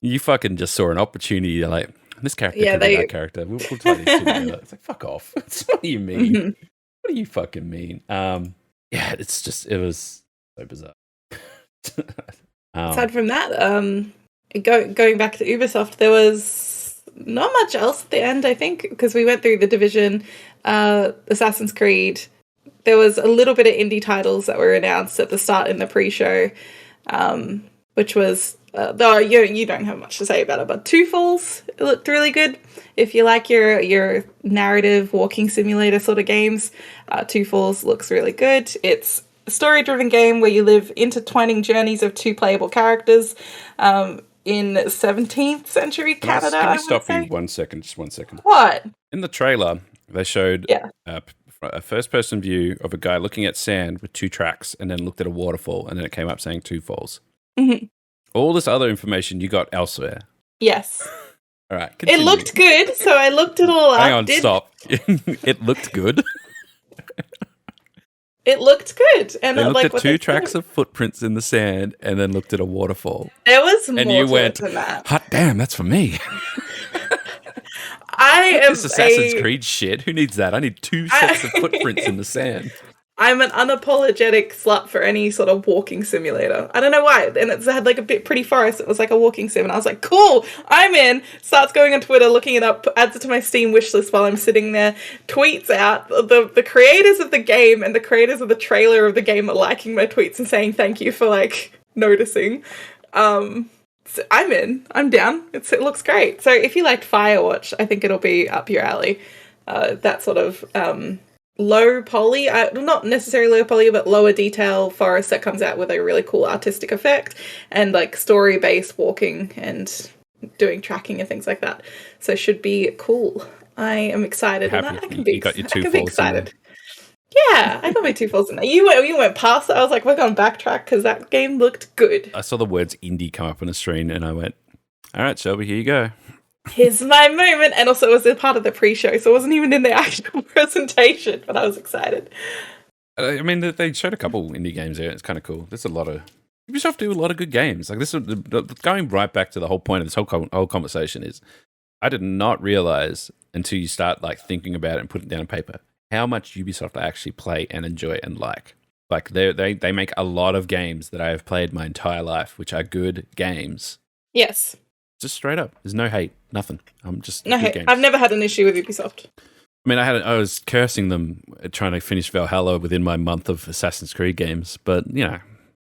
You fucking just saw an opportunity. You're like, this character could be that character. We'll tie these two together. It's like, fuck off. What do you mean? What do you fucking mean? Yeah, it's just, it was so bizarre. Aside from that, going back to Ubisoft, there was not much else at the end, I think, because we went through The Division, Assassin's Creed. There was a little bit of indie titles that were announced at the start in the pre-show, which was... though you don't have much to say about it, but Two Falls, it looked really good. If you like your narrative walking simulator sort of games, Two Falls looks really good. It's a story-driven game where you live intertwining journeys of two playable characters in 17th century Canada. Can I stop you 1 second? Just 1 second. What? In the trailer, they showed a first-person view of a guy looking at sand with two tracks, and then looked at a waterfall, and then it came up saying Two Falls. All this other information you got elsewhere. Yes. All right. Continue. It looked good, so I looked it all up. Hang on, stop. It looked good. It looked good. And they looked at two tracks of footprints in the sand and then looked at a waterfall. There was more and you to went, it than that. Hot damn, that's for me. I am this Assassin's Creed shit. Who needs that? I need two sets of footprints in the sand. I'm an unapologetic slut for any sort of walking simulator. I don't know why. And it had like a bit pretty forest. It was like a walking sim. And I was like, cool, I'm in. Starts going on Twitter, looking it up, adds it to my Steam wishlist while I'm sitting there. Tweets out. The creators of the game and the creators of the trailer of the game are liking my tweets and saying thank you for like noticing. So I'm in. I'm down. It looks great. So if you liked Firewatch, I think it'll be up your alley. That sort of... low poly, not necessarily low poly, but lower detail forest that comes out with a really cool artistic effect and like story-based walking and doing tracking and things like that. So should be cool. I am excited. You got your Two Falls excited. Yeah, I got my Two Falls in there. You went past it. I was like, we're going to backtrack because that game looked good. I saw the words indie come up on the screen and I went, all right, Shelby, here you go. Here's my moment. And also it was a part of the pre-show, so it wasn't even in the actual presentation, but I was excited. I mean, they showed a couple indie games there. It's kind of cool. There's a lot of... Ubisoft do a lot of good games. Like this, going right back to the whole point of this whole conversation is, I did not realize until you start like thinking about it and putting it down on paper. How much Ubisoft I actually play and enjoy and like. Like they make a lot of games that I have played my entire life, which are good games. Yes. Just straight up. There's no hate, nothing. I'm just no good hate. games. I've never had an issue with Ubisoft. I mean, I was cursing them trying to finish Valhalla within my month of Assassin's Creed games, but you know,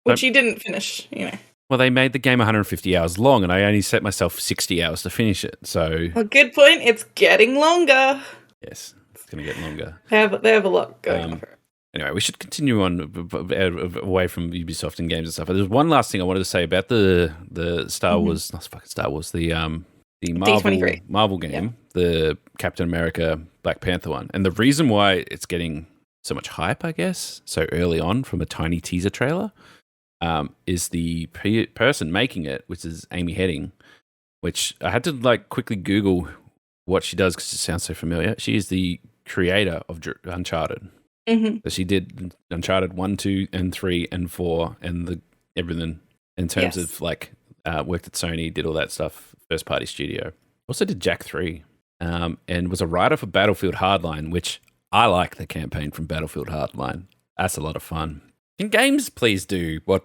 which you didn't finish. You know. Well, they made the game 150 hours long, and I only set myself 60 hours to finish it. So, well, good point. It's getting longer. Yes, it's going to get longer. They have a lot going on for it. Anyway, we should continue on away from Ubisoft and games and stuff. There's one last thing I wanted to say about the Star Wars, not fucking Star Wars, the Marvel game, the Captain America Black Panther one. And the reason why it's getting so much hype, I guess, so early on from a tiny teaser trailer, is the person making it, which is Amy Hennig, which I had to like quickly Google what she does because it sounds so familiar. She is the creator of Uncharted. Mm-hmm. So she did Uncharted 1, 2, and 3, and 4, and everything in terms of like worked at Sony, did all that stuff, first party studio. Also did Jak 3, and was a writer for Battlefield Hardline, which I like the campaign from Battlefield Hardline. That's a lot of fun. Can games please do what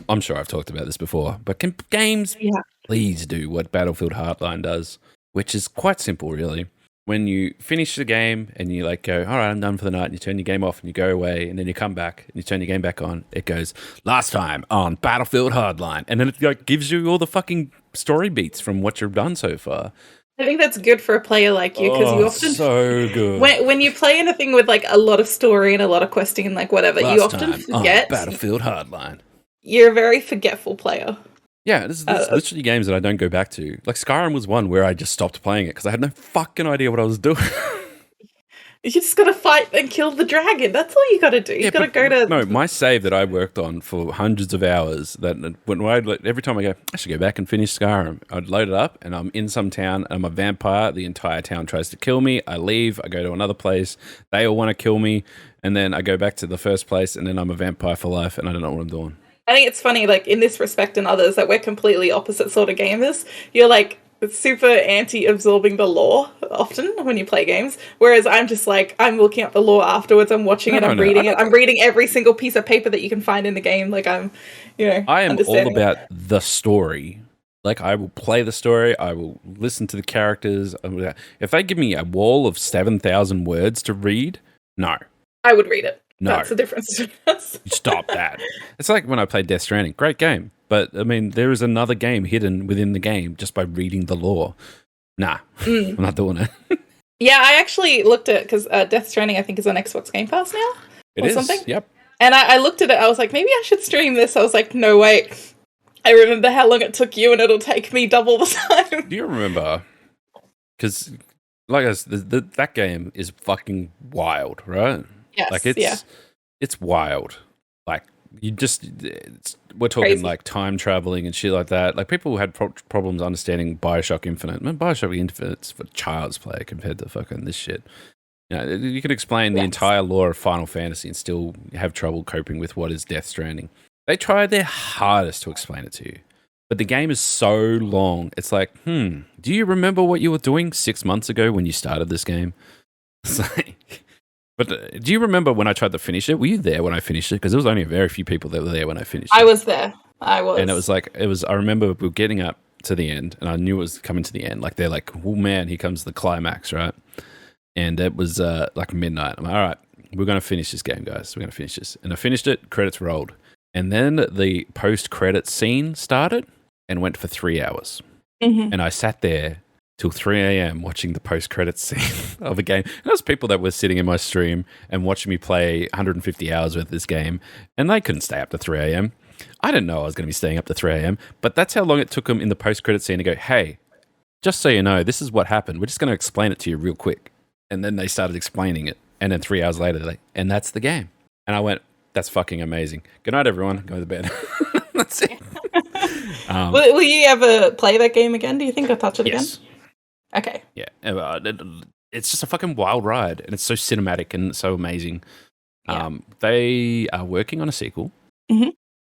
I'm sure I've talked about this before, but can games please do what Battlefield Hardline does, which is quite simple, really. When you finish the game and you like go, all right, I'm done for the night, and you turn your game off and you go away, and then you come back and you turn your game back on, it goes, last time on Battlefield Hardline. And then it like gives you all the fucking story beats from what you've done so far. I think that's good for a player like you because you often so good when you play anything with like a lot of story and a lot of questing and like whatever, you often forget. Battlefield Hardline. You're a very forgetful player. Yeah, this is literally games that I don't go back to. Like Skyrim was one where I just stopped playing it because I had no fucking idea what I was doing. You just gotta fight and kill the dragon. That's all you gotta do. You gotta go to... No, my save that I worked on for hundreds of hours, that every time I go, I should go back and finish Skyrim, I'd load it up and I'm in some town, I'm a vampire, the entire town tries to kill me, I leave, I go to another place, they all want to kill me, and then I go back to the first place and then I'm a vampire for life and I don't know what I'm doing. I think it's funny, like, in this respect and others, that we're completely opposite sort of gamers. You're, like, super anti-absorbing the lore often when you play games, whereas I'm just, like, I'm looking up the lore afterwards, I'm watching it, I'm reading it, I'm reading every single piece of paper that you can find in the game, like, I'm, you know, I am all about the story. Like, I will play the story, I will listen to the characters. If they give me a wall of 7,000 words to read, no. I would read it. No. That's the difference. Stop that. It's like when I played Death Stranding. Great game. But, I mean, there is another game hidden within the game just by reading the lore. Nah, I'm not doing it. Yeah, I actually looked at, because Death Stranding, I think, is on Xbox Game Pass now. It is, something. Yep. And I looked at it, I was like, maybe I should stream this. I was like, no, wait. I remember how long it took you, and it'll take me double the time. Do you remember? Because, like I said, that game is fucking wild, right? Yes, like it's wild. Like we're talking crazy. Like time traveling and shit like that. Like people had problems understanding Bioshock Infinite. Man, Bioshock Infinite's for child's play compared to fucking this shit. You know, you can explain the entire lore of Final Fantasy and still have trouble coping with what is Death Stranding. They tried their hardest to explain it to you, but the game is so long. It's like, do you remember what you were doing 6 months ago when you started this game? It's like. But do you remember when I tried to finish it? Were you there when I finished it? Because there was only very few people that were there when I finished it. I was there. I was. And I remember we were getting up to the end, and I knew it was coming to the end. Like, they're like, oh man, here comes the climax, right? And it was like midnight. I'm like, all right, we're going to finish this game, guys. We're going to finish this. And I finished it, credits rolled. And then the post-credit scene started and went for 3 hours. Mm-hmm. And I sat there till 3 a.m. watching the post-credits scene of a game. And there was people that were sitting in my stream and watching me play 150 hours with this game, and they couldn't stay up to 3 a.m. I didn't know I was going to be staying up to 3 a.m., but that's how long it took them in the post-credit scene to go, hey, just so you know, this is what happened. We're just going to explain it to you real quick. And then they started explaining it. And then 3 hours later, they're like, and that's the game. And I went, that's fucking amazing. Good night, everyone. Go to bed. That's it. Will you ever play that game again, do you think, or touch it again? Okay. Yeah. It's just a fucking wild ride, and it's so cinematic and so amazing. Yeah. They are working on a sequel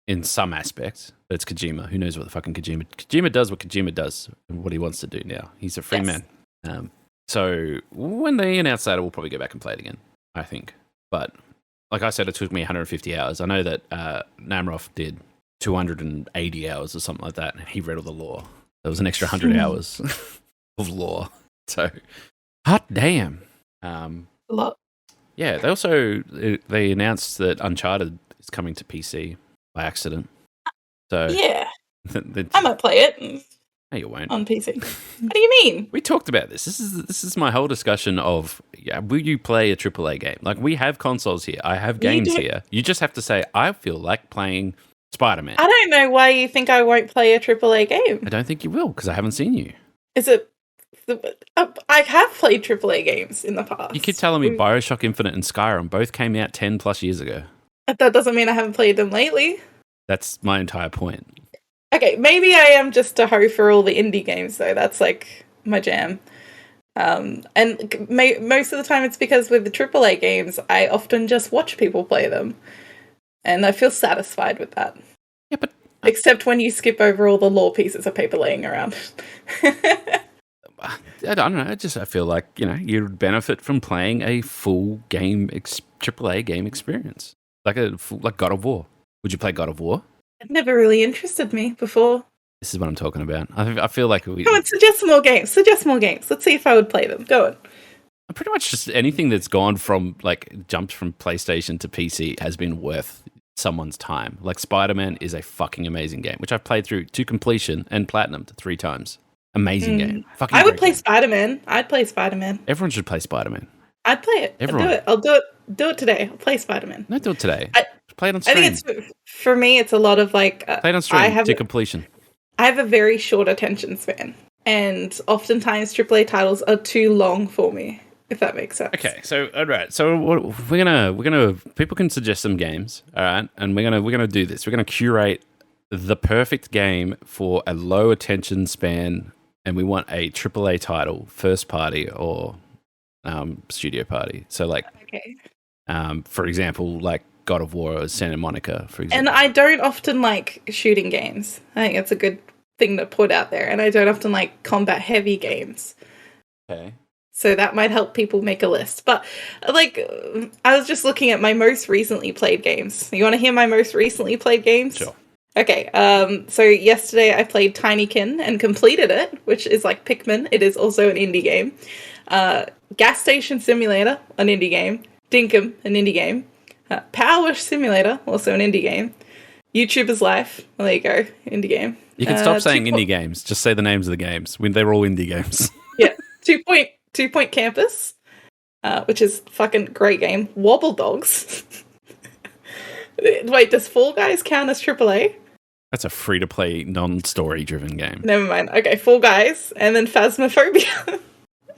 in some aspects, but it's Kojima. Who knows what the fucking Kojima does what Kojima does and what he wants to do now. He's a free man. So when they announce that, we'll probably go back and play it again, I think. But like I said, it took me 150 hours. I know that Namroff did 280 hours or something like that, and he read all the lore. There was an extra 100 hours of lore. So, hot damn. A lot. Yeah, they announced that Uncharted is coming to PC by accident. So yeah, I might play it. No, you won't. On PC. What do you mean? We talked about this. This is my whole discussion of, will you play a AAA game? Like, we have consoles here. I have games here. You just have to say, I feel like playing Spider-Man. I don't know why you think I won't play a AAA game. I don't think you will, because I haven't seen you. Is it... I have played AAA games in the past. You keep telling me Bioshock Infinite and Skyrim both came out 10 plus years ago. That doesn't mean I haven't played them lately. That's my entire point. Okay, maybe I am just a hoe for all the indie games, though. That's, like, my jam. And most of the time it's because with the AAA games, I often just watch people play them. And I feel satisfied with that. Yeah, but... Except when you skip over all the lore pieces of paper laying around. I don't know. I feel like, you'd benefit from playing a full game, AAA game experience. Like God of War. Would you play God of War? It never really interested me before. This is what I'm talking about. I feel like Come on, suggest more games. Let's see if I would play them. Go on. Pretty much just anything that's gone from, jumped from PlayStation to PC has been worth someone's time. Like, Spider-Man is a fucking amazing game, which I've played through to completion and platinumed 3 times. Amazing game. I would play Spider-Man. I'd play Spider-Man. Everyone should play Spider-Man. I'd play it. Everyone. I'll do it. Do it today. I'll play Spider-Man. No, do it today. Play it on stream. I think for me, it's a lot of play it on stream to completion. I have a very short attention span, and oftentimes AAA titles are too long for me. If that makes sense. Okay, so all right, so we're gonna people can suggest some games, all right, and we're gonna do this. We're gonna curate the perfect game for a low attention span, and we want a AAA title, first party or studio party. So for example, like God of War or Santa Monica, for example. And I don't often like shooting games. I think that's a good thing to put out there. And I don't often like combat heavy games. Okay. So that might help people make a list. But I was just looking at my most recently played games. You want to hear my most recently played games? Sure. Okay. So yesterday I played Tinykin and completed it, which is like Pikmin. It is also an indie game. Gas Station Simulator, an indie game. Dinkum, an indie game. Power Wash Simulator, also an indie game. YouTuber's Life, well, there you go, indie game. You can stop saying indie games. Just say the names of the games. They're all indie games. Yeah, Two Point Campus, which is a fucking great game. Wobble Dogs. Wait, does Fall Guys count as AAA? That's a free-to-play, non-story-driven game. Never mind. Okay, Fall Guys, and then Phasmophobia.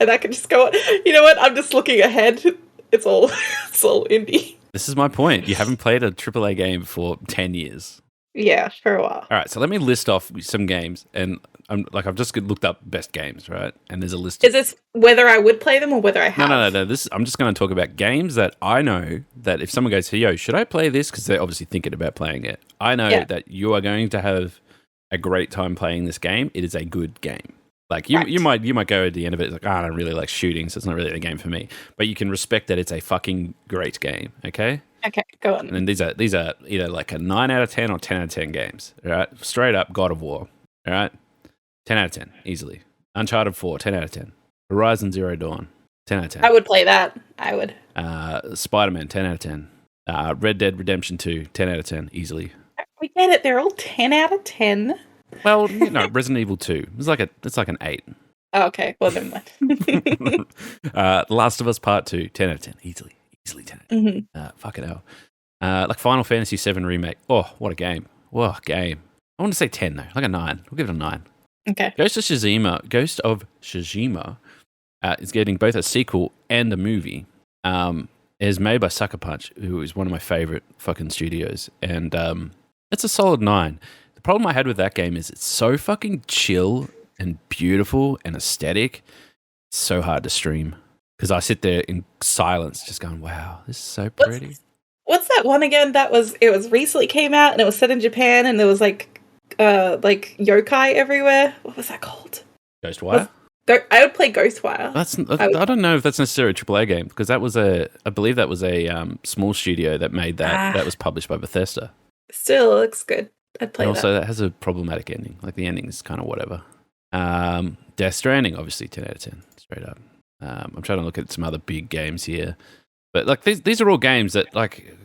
And I can just go on. You know what? I'm just looking ahead. It's all indie. This is my point. You haven't played a AAA game for 10 years. Yeah, for a while. All right, so let me list off some games, and I've just looked up best games, right? And there's a list. Is this whether I would play them or whether I have? No. I'm just going to talk about games that I know that if someone goes, "Hey, yo, should I play this?" Because they're obviously thinking about playing it. I know that you are going to have a great time playing this game. It is a good game. Like you might go at the end of it like, I don't really like shooting, so it's not really a game for me. But you can respect that it's a fucking great game. Okay. Okay, go on. And these are either like a 9 out of 10 or 10 out of 10 games. All right, straight up God of War. All right, 10 out of 10 easily. Uncharted 4, 10 out of 10. Horizon Zero Dawn, 10 out of 10. I would play that. I would. Spider-Man, 10 out of 10. Red Dead Redemption 2, 10 out of 10 easly. We get it. They're all 10 out of 10. Well, Resident Evil 2. It's like an 8. Oh, okay, well, never mind. The Last of Us Part 2, 10 out of 10. Easily 10 out of 10. Fucking hell. Like Final Fantasy VII Remake. Oh, what a game. What a game. I want to say 10, though. Like a 9. We'll give it a 9. Okay. Ghost of Tsushima is getting both a sequel and a movie. It is made by Sucker Punch, who is one of my favorite fucking studios. And it's a solid 9. The problem I had with that game is it's so fucking chill and beautiful and aesthetic. It's so hard to stream because I sit there in silence just going, wow, this is so pretty. What's that one again? It was recently came out and it was set in Japan and there was like yokai everywhere. What was that called? Ghostwire? I would play Ghostwire. I don't know if that's necessarily a AAA game, because I believe that was a small studio that made that. That was published by Bethesda. Still looks good. I'd play and also, that has a problematic ending. Like, the ending is kind of whatever. Death Stranding, obviously, 10 out of 10, straight up. I'm trying to look at some other big games here. But, like, these are all games that, like,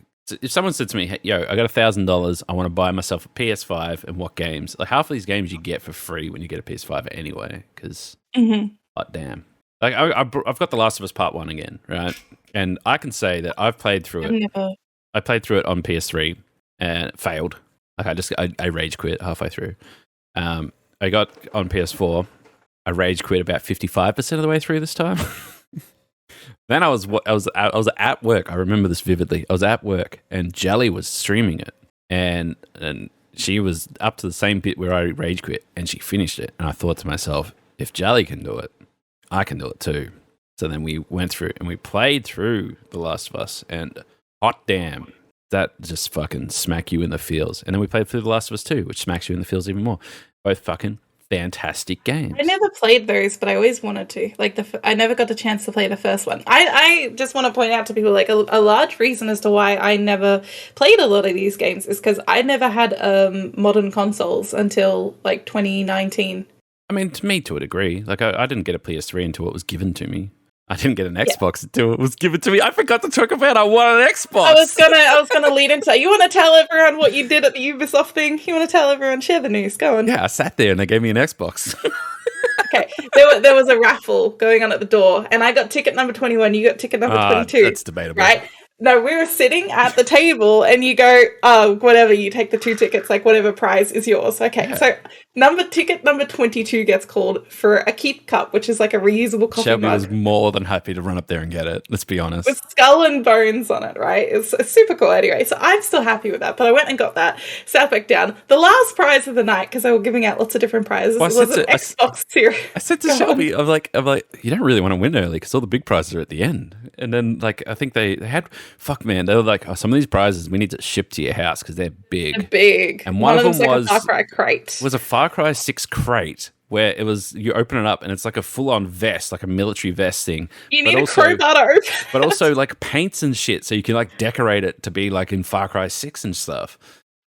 if someone said to me, hey, yo, I got $1,000, I want to buy myself a PS5, and what games? Like, half of these games you get for free when you get a PS5 anyway, because, hot damn. Like, I've got The Last of Us Part 1 again, right? And I can say that I've played through it. I played through it on PS3 and it failed. Like, I rage quit halfway through. I got on PS4. I rage quit about 55% of the way through this time. Then I was at work. I remember this vividly. I was at work and Jelly was streaming it, and she was up to the same bit where I rage quit, and she finished it. And I thought to myself, if Jelly can do it, I can do it too. So then we went through and we played through The Last of Us, and hot damn, that just fucking smack you in the feels. And then we played through The Last of Us 2, which smacks you in the feels even more. Both fucking fantastic games. I never played those, but I always wanted to. Like, I never got the chance to play the first one. I just want to point out to people, like, a large reason as to why I never played a lot of these games is because I never had modern consoles until, like, 2019. I mean, to me, to a degree. Like, I didn't get a PS3 until it was given to me. I didn't get an Xbox until it was given to me. I forgot to talk about I want an Xbox. I was gonna lead into. You want to tell everyone what you did at the Ubisoft thing? You want to tell everyone? Share the news. Go on. Yeah, I sat there and they gave me an Xbox. Okay, there was a raffle going on at the door, and I got ticket number 21. You got ticket number 22. That's debatable, right? No, we were sitting at the table, and you go, whatever, you take the 2 tickets, like, whatever prize is yours. Okay, so ticket number 22 gets called for a keep cup, which is like a reusable coffee Shelby mug. was more than happy to run up there and get it, let's be honest. With skull and bones on it, right? It's super cool anyway. So I'm still happy with that, but I went and got that, sat back down. The last prize of the night, because they were giving out lots of different prizes, was an Xbox Series. I said to Shelby, I'm like, you don't really want to win early because all the big prizes are at the end. And then, like, I think they had, fuck man, they were like, some of these prizes we need to ship to your house because they're big. They're big. And one of them like was a Far Cry crate. Was a Far Cry 6 crate where it was, you open it up and it's like a full-on vest, like a military vest thing. You need a crowbar to open. But also like paints and shit, so you can like decorate it to be like in Far Cry 6 and stuff.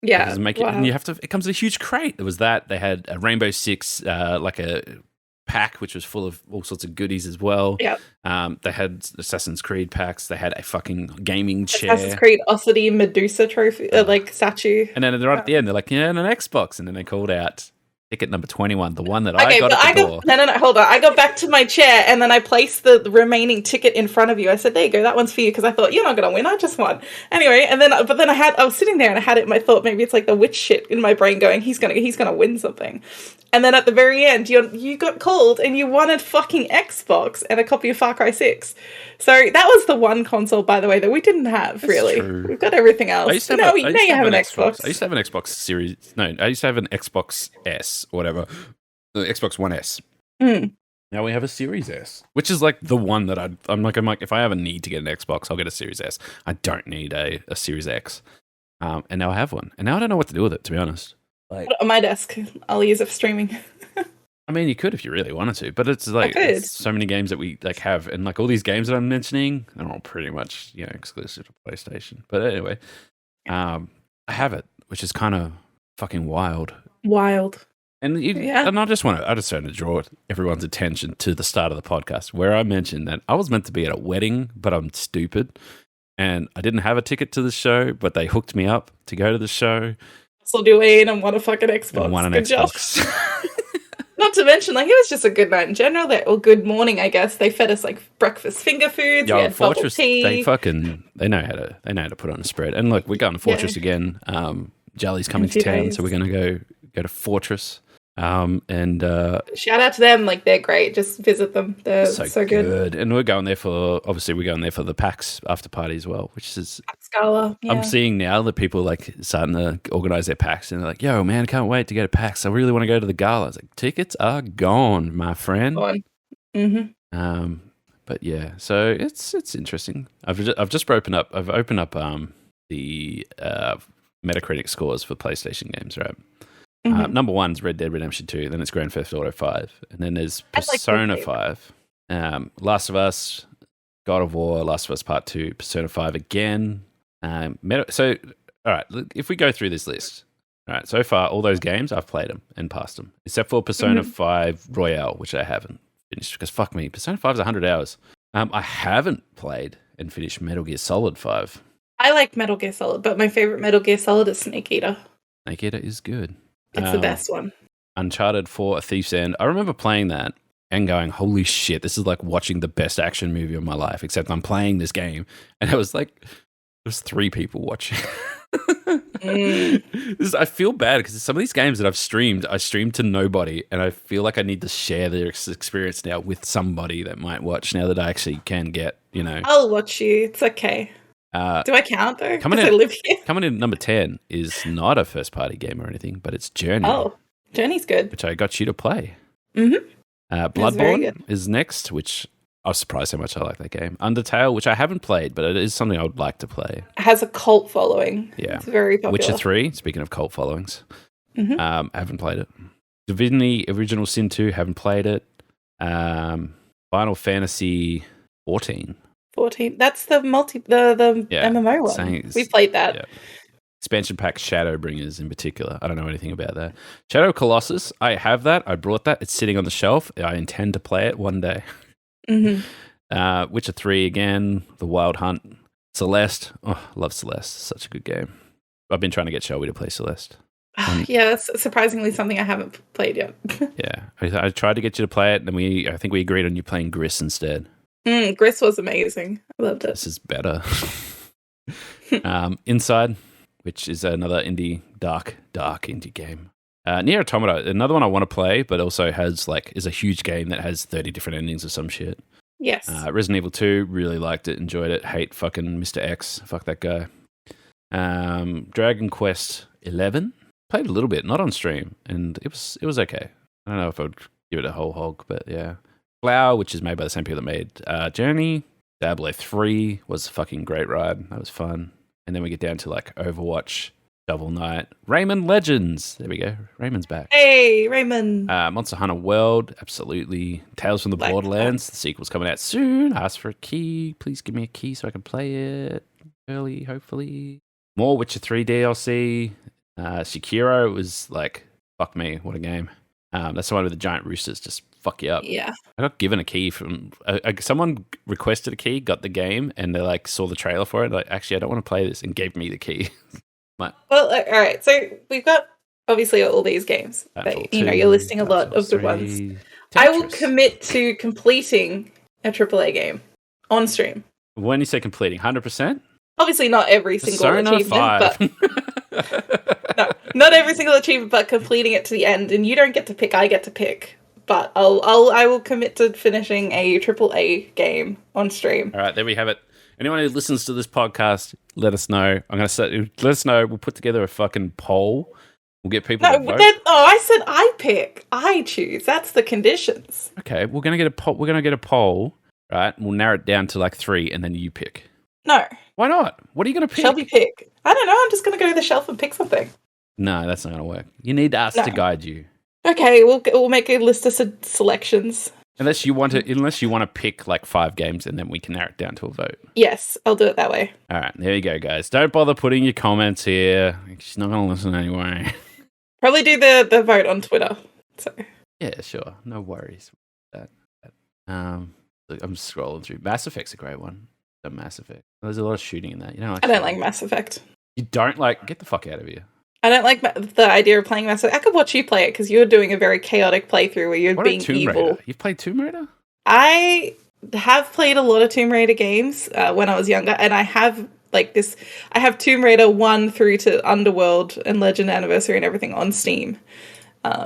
Yeah. And it comes in a huge crate. There was that. They had a Rainbow Six, like a pack, which was full of all sorts of goodies as well. Yep. They had Assassin's Creed packs. They had a fucking gaming chair. Assassin's Creed Ossity Medusa trophy, like statue. And then right at the end, they're like, and an Xbox. And then they called out ticket number 21, the one that I got at the door. No, hold on. I got back to my chair and then I placed the remaining ticket in front of you. I said, there you go, that one's for you, because I thought, you're not going to win, I just won. Anyway, but then I was sitting there and I had it in my thought, maybe it's like the witch shit in my brain going, he's going to win something. And then at the very end, you got called and you won a fucking Xbox and a copy of Far Cry 6. So that was the one console, by the way, that we didn't have, really. True. We've got everything else. Now you have an Xbox. I used to have an Xbox Series. No, I used to have an Xbox S, or whatever. The Xbox One S. Now we have a Series S, which is like the one that I'm like, if I ever need to get an Xbox, I'll get a Series S. I don't need a Series X. And now I have one. And now I don't know what to do with it, to be honest. Like, on my desk, I'll use it for streaming. I mean, you could if you really wanted to, but it's like it's so many games that we like have, and like all these games that I'm mentioning, they're all pretty much exclusive to PlayStation. But anyway, I have it, which is kind of fucking wild. And and I just want to draw everyone's attention to the start of the podcast where I mentioned that I was meant to be at a wedding, but I'm stupid, and I didn't have a ticket to the show, but they hooked me up to go to the show. So do Wayne and won a fucking Xbox. Good job. Not to mention, like, it was just a good night in general. Or good morning, I guess. They fed us like breakfast finger foods. We had Fortress, bubble tea. They know how to put on a spread. And look, we're going to Fortress again. Jelly's coming to town, so we're going to go to Fortress. And shout out to them, like, they're great. Just visit them. They're so good. And we're going there for the PAX after party as well, which is Scala. Yeah. I'm seeing now that people like starting to organize their PAX, and they're like, yo man, I can't wait to go to PAX. I really want to go to the gala. It's like, tickets are gone, my friend. But yeah, so it's interesting. I've just opened up the Metacritic scores for PlayStation games, right? Number one's Red Dead Redemption 2, then it's Grand Theft Auto 5, and then there's Persona 5, Last of Us, God of War, Last of Us Part 2, Persona 5 again. So, all right, if we go through this list, all right, so far, all those games, I've played them and passed them, except for Persona 5 Royale, which I haven't finished, because fuck me, Persona 5 is 100 hours. I haven't played and finished Metal Gear Solid 5. I like Metal Gear Solid, but my favorite Metal Gear Solid is Snake Eater. Snake Eater is good. It's the best one. Uncharted 4, A Thief's End. I remember playing that and going, holy shit, this is like watching the best action movie of my life, except I'm playing this game. And I was like, there's 3 people watching. I feel bad because some of these games that I streamed to nobody, and I feel like I need to share their experience now with somebody that might watch now that I actually can get, I'll watch you. It's okay. Do I count though? Because I live here. Coming in at number 10 is not a first-party game or anything, but it's Journey. Oh, Journey's good. Which I got you to play. Mm-hmm. Bloodborne is next, which I was surprised how much I like that game. Undertale, which I haven't played, but it is something I would like to play. It has a cult following. Yeah. It's very popular. Witcher 3, speaking of cult followings, I haven't played it. Divinity Original Sin 2, haven't played it. Final Fantasy 14. 14. That's the MMO one. We played that. Yeah. Expansion pack Shadowbringers in particular. I don't know anything about that. Shadow Colossus, I have that. I brought that. It's sitting on the shelf. I intend to play it one day. Witcher 3 again. The Wild Hunt. Celeste. Oh, love Celeste. Such a good game. I've been trying to get Shelby to play Celeste. Yeah, that's surprisingly something I haven't played yet. Yeah. I tried to get you to play it, and I think we agreed on you playing Gris instead. Gris was amazing. I loved it. This is better. Inside, which is another dark indie game. Nier Automata, another one I want to play, but also is a huge game that has 30 different endings or some shit. Yes. Resident Evil 2, really liked it, enjoyed it. Hate fucking Mr. X. Fuck that guy. Dragon Quest 11, played a little bit, not on stream, and it was okay. I don't know if I would give it a whole hog, but yeah. Flower, which is made by the same people that made Journey. Diablo 3 was a fucking great ride. That was fun. And then we get down to like Overwatch, Shovel Knight, Rayman Legends. There we go. Rayman's back. Hey, Rayman. Monster Hunter World, absolutely. Tales from the Borderlands. The sequel's coming out soon. Ask for a key. Please give me a key so I can play it early, hopefully. More Witcher 3 DLC. Sekiro was like, fuck me, what a game. That's the one with the giant roosters just fuck you up. Yeah. I got given a key from someone requested a key, got the game, and they like saw the trailer for it. Like, actually, I don't want to play this, and gave me the key. Well, all right. So we've got obviously all these games. But, you're listing a lot of good ones. Tetris. I will commit to completing a AAA game on stream. When you say completing, 100%? Obviously, not every single achievement, 5. but no, not every single achievement, but completing it to the end. And you don't get to pick; I get to pick. But I will commit to finishing a AAA game on stream. All right, there we have it. Anyone who listens to this podcast, let us know. Let us know. We'll put together a fucking poll. We'll get people to vote. I said I pick. I choose. That's the conditions. Okay, we're gonna get a poll. We're gonna get a poll, right? We'll narrow it down to like 3, and then you pick. No. Why not? What are you gonna pick? Shelby pick. I don't know. I'm just gonna go to the shelf and pick something. No, that's not gonna work. You need us to guide you. Okay, we'll make a list of selections. Unless you want to pick like 5 games, and then we can narrow it down to a vote. Yes, I'll do it that way. All right, there you go, guys. Don't bother putting your comments here. She's not going to listen anyway. Probably do the vote on Twitter. So yeah, sure, no worries. I'm scrolling through. Mass Effect's a great one. The Mass Effect. There's a lot of shooting in that. I don't like Mass Effect. You don't like? Get the fuck out of here. I don't like the idea of playing Mass Effect. I could watch you play it because you're doing a very chaotic playthrough where you're being evil. Raider? You've played Tomb Raider? I have played a lot of Tomb Raider games when I was younger, and I have I have Tomb Raider 1 through to Underworld and Legend Anniversary and everything on Steam,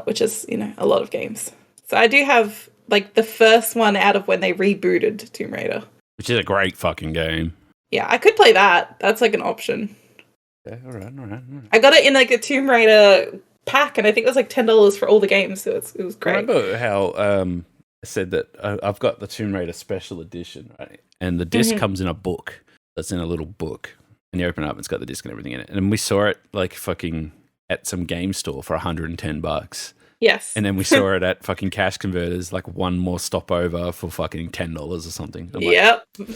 which is, a lot of games. So I do have the first one out of when they rebooted Tomb Raider. Which is a great fucking game. Yeah, I could play that. That's an option. Yeah, all right. I got it in a Tomb Raider pack, and I think it was $10 for all the games, so it was great. I remember how I said that I've got the Tomb Raider Special Edition, right? And the disc comes in a book. That's in a little book. And you open it up, it's got the disc and everything in it. And we saw it fucking at some game store for $110. Yes. And then we saw it at fucking Cash Converters, like one more stopover for fucking $10 or something. I'm yep. Like,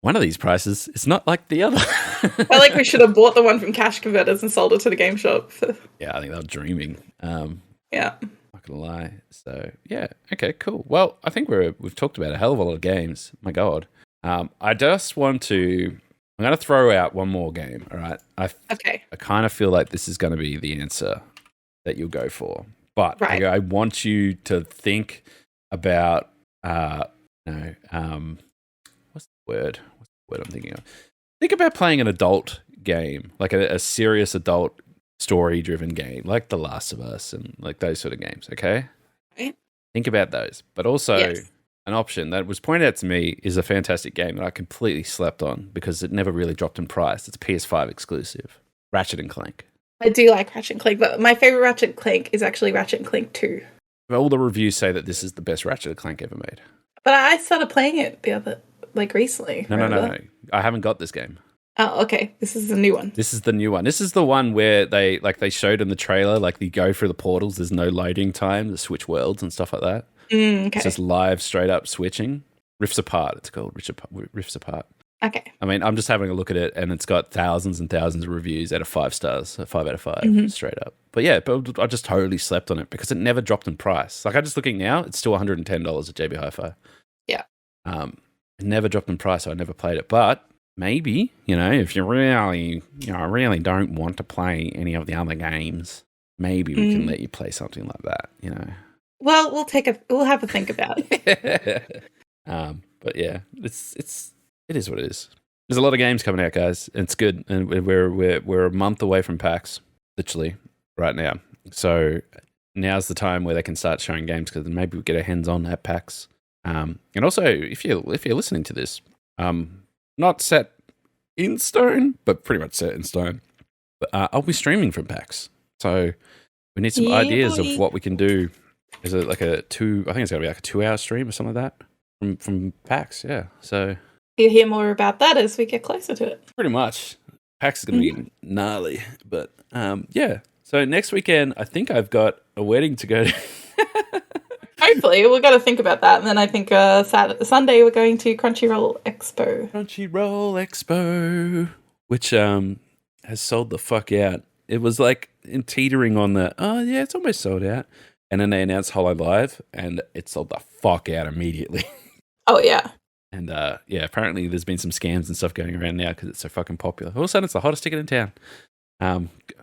one of these prices is not like the other. I feel like we should have bought the one from Cash Converters and sold it to the game shop. Yeah, I think they were dreaming. Yeah. Not gonna lie. So yeah, okay, cool. Well, I think we've talked about a hell of a lot of games. My God. I just want to. I'm going to throw out one more game. All right. Okay. I kind of feel like this is going to be the answer that you'll go for, but right. I want you to think about. What's the word? What's the word I'm thinking of? Think about playing an adult game, like a serious adult story-driven game, like The Last of Us and like those sort of games. Okay. Right. Think about those, but also. Yes. An option that was pointed out to me is a fantastic game that I completely slept on because it never really dropped in price. It's PS5 exclusive. Ratchet and Clank. I do like Ratchet and Clank, but my favorite Ratchet and Clank is actually Ratchet and Clank 2. All the reviews say that this is the best Ratchet and Clank ever made. But I started playing it recently. No. I haven't got this game. Oh, okay. This is the new one. This is the new one. This is the one where they showed in the trailer, like you go through the portals, there's no loading time to switch worlds and stuff like that. Okay. It's just live, straight up switching. Rifts Apart, it's called. Rifts Apart. Okay. I mean, I'm just having a look at it, and it's got thousands and thousands of reviews out of 5 stars, 5 out of 5, straight up. But yeah, I just totally slept on it because it never dropped in price. Like, I'm just looking now, it's still $110 at JB Hi-Fi. Yeah. It never dropped in price, so I never played it. But maybe, if you really don't want to play any of the other games, maybe we can let you play something like that, Well, we'll have a think about it. But yeah, it is what it is. There's a lot of games coming out, guys. And it's good, and we're a month away from PAX, literally right now. So now's the time where they can start showing games because maybe we get our hands on at PAX. And also, if you're listening to this, not set in stone, but pretty much set in stone. But I'll be streaming from PAX, so we need some ideas of what we can do. Is it like I think it's gonna be like a 2-hour stream or something like that from PAX? Yeah. So you'll hear more about that as we get closer to it. Pretty much, PAX is gonna be gnarly, but yeah. So next weekend, I think I've got a wedding to go to. Hopefully, we've got to think about that, and then I think Sunday we're going to Crunchyroll Expo, which has sold the fuck out. It was like teetering on the it's almost sold out. And then they announced HoloLive, and it sold the fuck out immediately. Oh, yeah. And apparently there's been some scams and stuff going around now because it's so fucking popular. All of a sudden, it's the hottest ticket in town.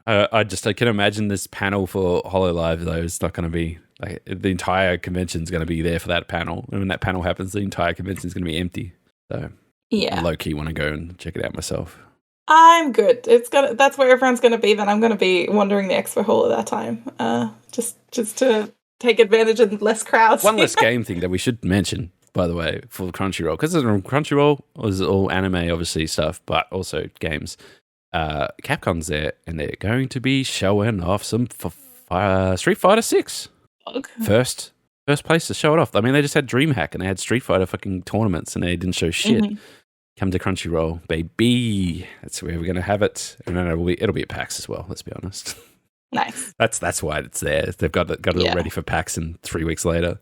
I can imagine this panel for HoloLive, though. It's not going to be, like, the entire convention's going to be there for that panel. And when that panel happens, the entire convention's going to be empty. So, I low-key want to go and check it out myself. I'm good. That's where everyone's gonna be. Then I'm gonna be wandering the expo hall at that time, just to take advantage of less crowds. One less game thing that we should mention, by the way, for Crunchyroll, because Crunchyroll is all anime, obviously stuff, but also games. Capcom's there, and they're going to be showing off some Street Fighter 6. Okay. First place to show it off. I mean, they just had DreamHack, and they had Street Fighter fucking tournaments, and they didn't show shit. Come to Crunchyroll, baby. That's where we're going to have it. And then it'll be at PAX as well, let's be honest. Nice. That's why it's there. They've got it all ready for PAX and 3 weeks later.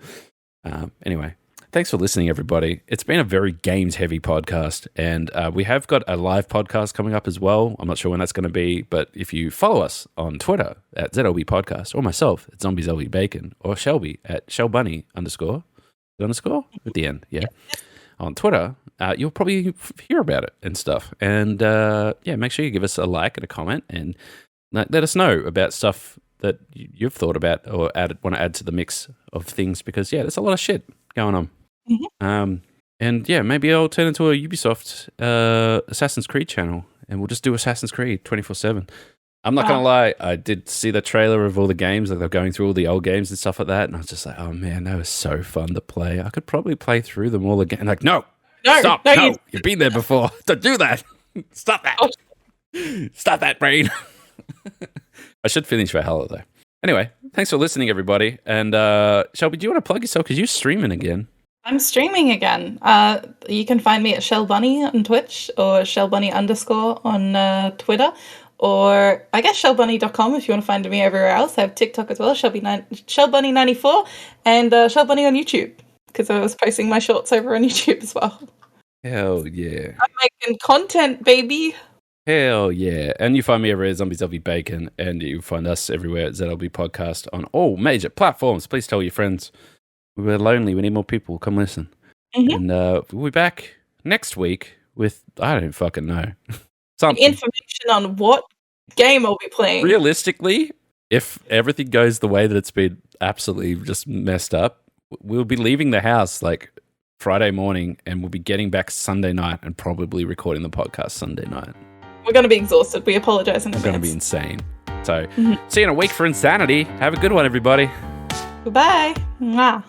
Anyway, thanks for listening, everybody. It's been a very games-heavy podcast, and we have got a live podcast coming up as well. I'm not sure when that's going to be, but if you follow us on Twitter at ZLBPodcast, or myself at ZombiesLvBacon, or Shelby at ShellBunny_, underscore at the end, on Twitter, you'll probably hear about it and stuff. And make sure you give us a like and a comment, and let us know about stuff that you've thought about or want to add to the mix of things, because there's a lot of shit going on. And maybe I'll turn into a Ubisoft Assassin's Creed channel, and we'll just do Assassin's Creed 24/7. I'm not gonna lie, I did see the trailer of all the games, like they're going through all the old games and stuff like that, and I was just like, oh man, that was so fun to play. I could probably play through them all again. Like, no, stop, no, you've been there before. Don't do that. Stop that. Stop that, brain. I should finish Valhalla though. Anyway, thanks for listening, everybody. And Shelby, do you want to plug yourself because you're streaming again? I'm streaming again. You can find me at ShellBunny on Twitch, or ShellBunny_ on Twitter. or I guess shellbunny.com if you want to find me everywhere else. I have TikTok as well, Shellbunny94, and Shellbunny on YouTube, because I was posting my shorts over on YouTube as well. Hell yeah. I'm making content, baby. Hell yeah. And you find me everywhere at ZombiesLvBacon, and you find us everywhere at ZLBPodcast on all major platforms. Please tell your friends. We're lonely. We need more people. Come listen. And we'll be back next week with, I don't fucking know. Something. Information on what game I'll be playing. Realistically, if everything goes the way that it's been absolutely just messed up, we'll be leaving the house like Friday morning, and we'll be getting back Sunday night and probably recording the podcast Sunday night. We're going to be exhausted. We apologize in advance. It's going to be insane. So, see you in a week for insanity. Have a good one, everybody. Goodbye. Mwah.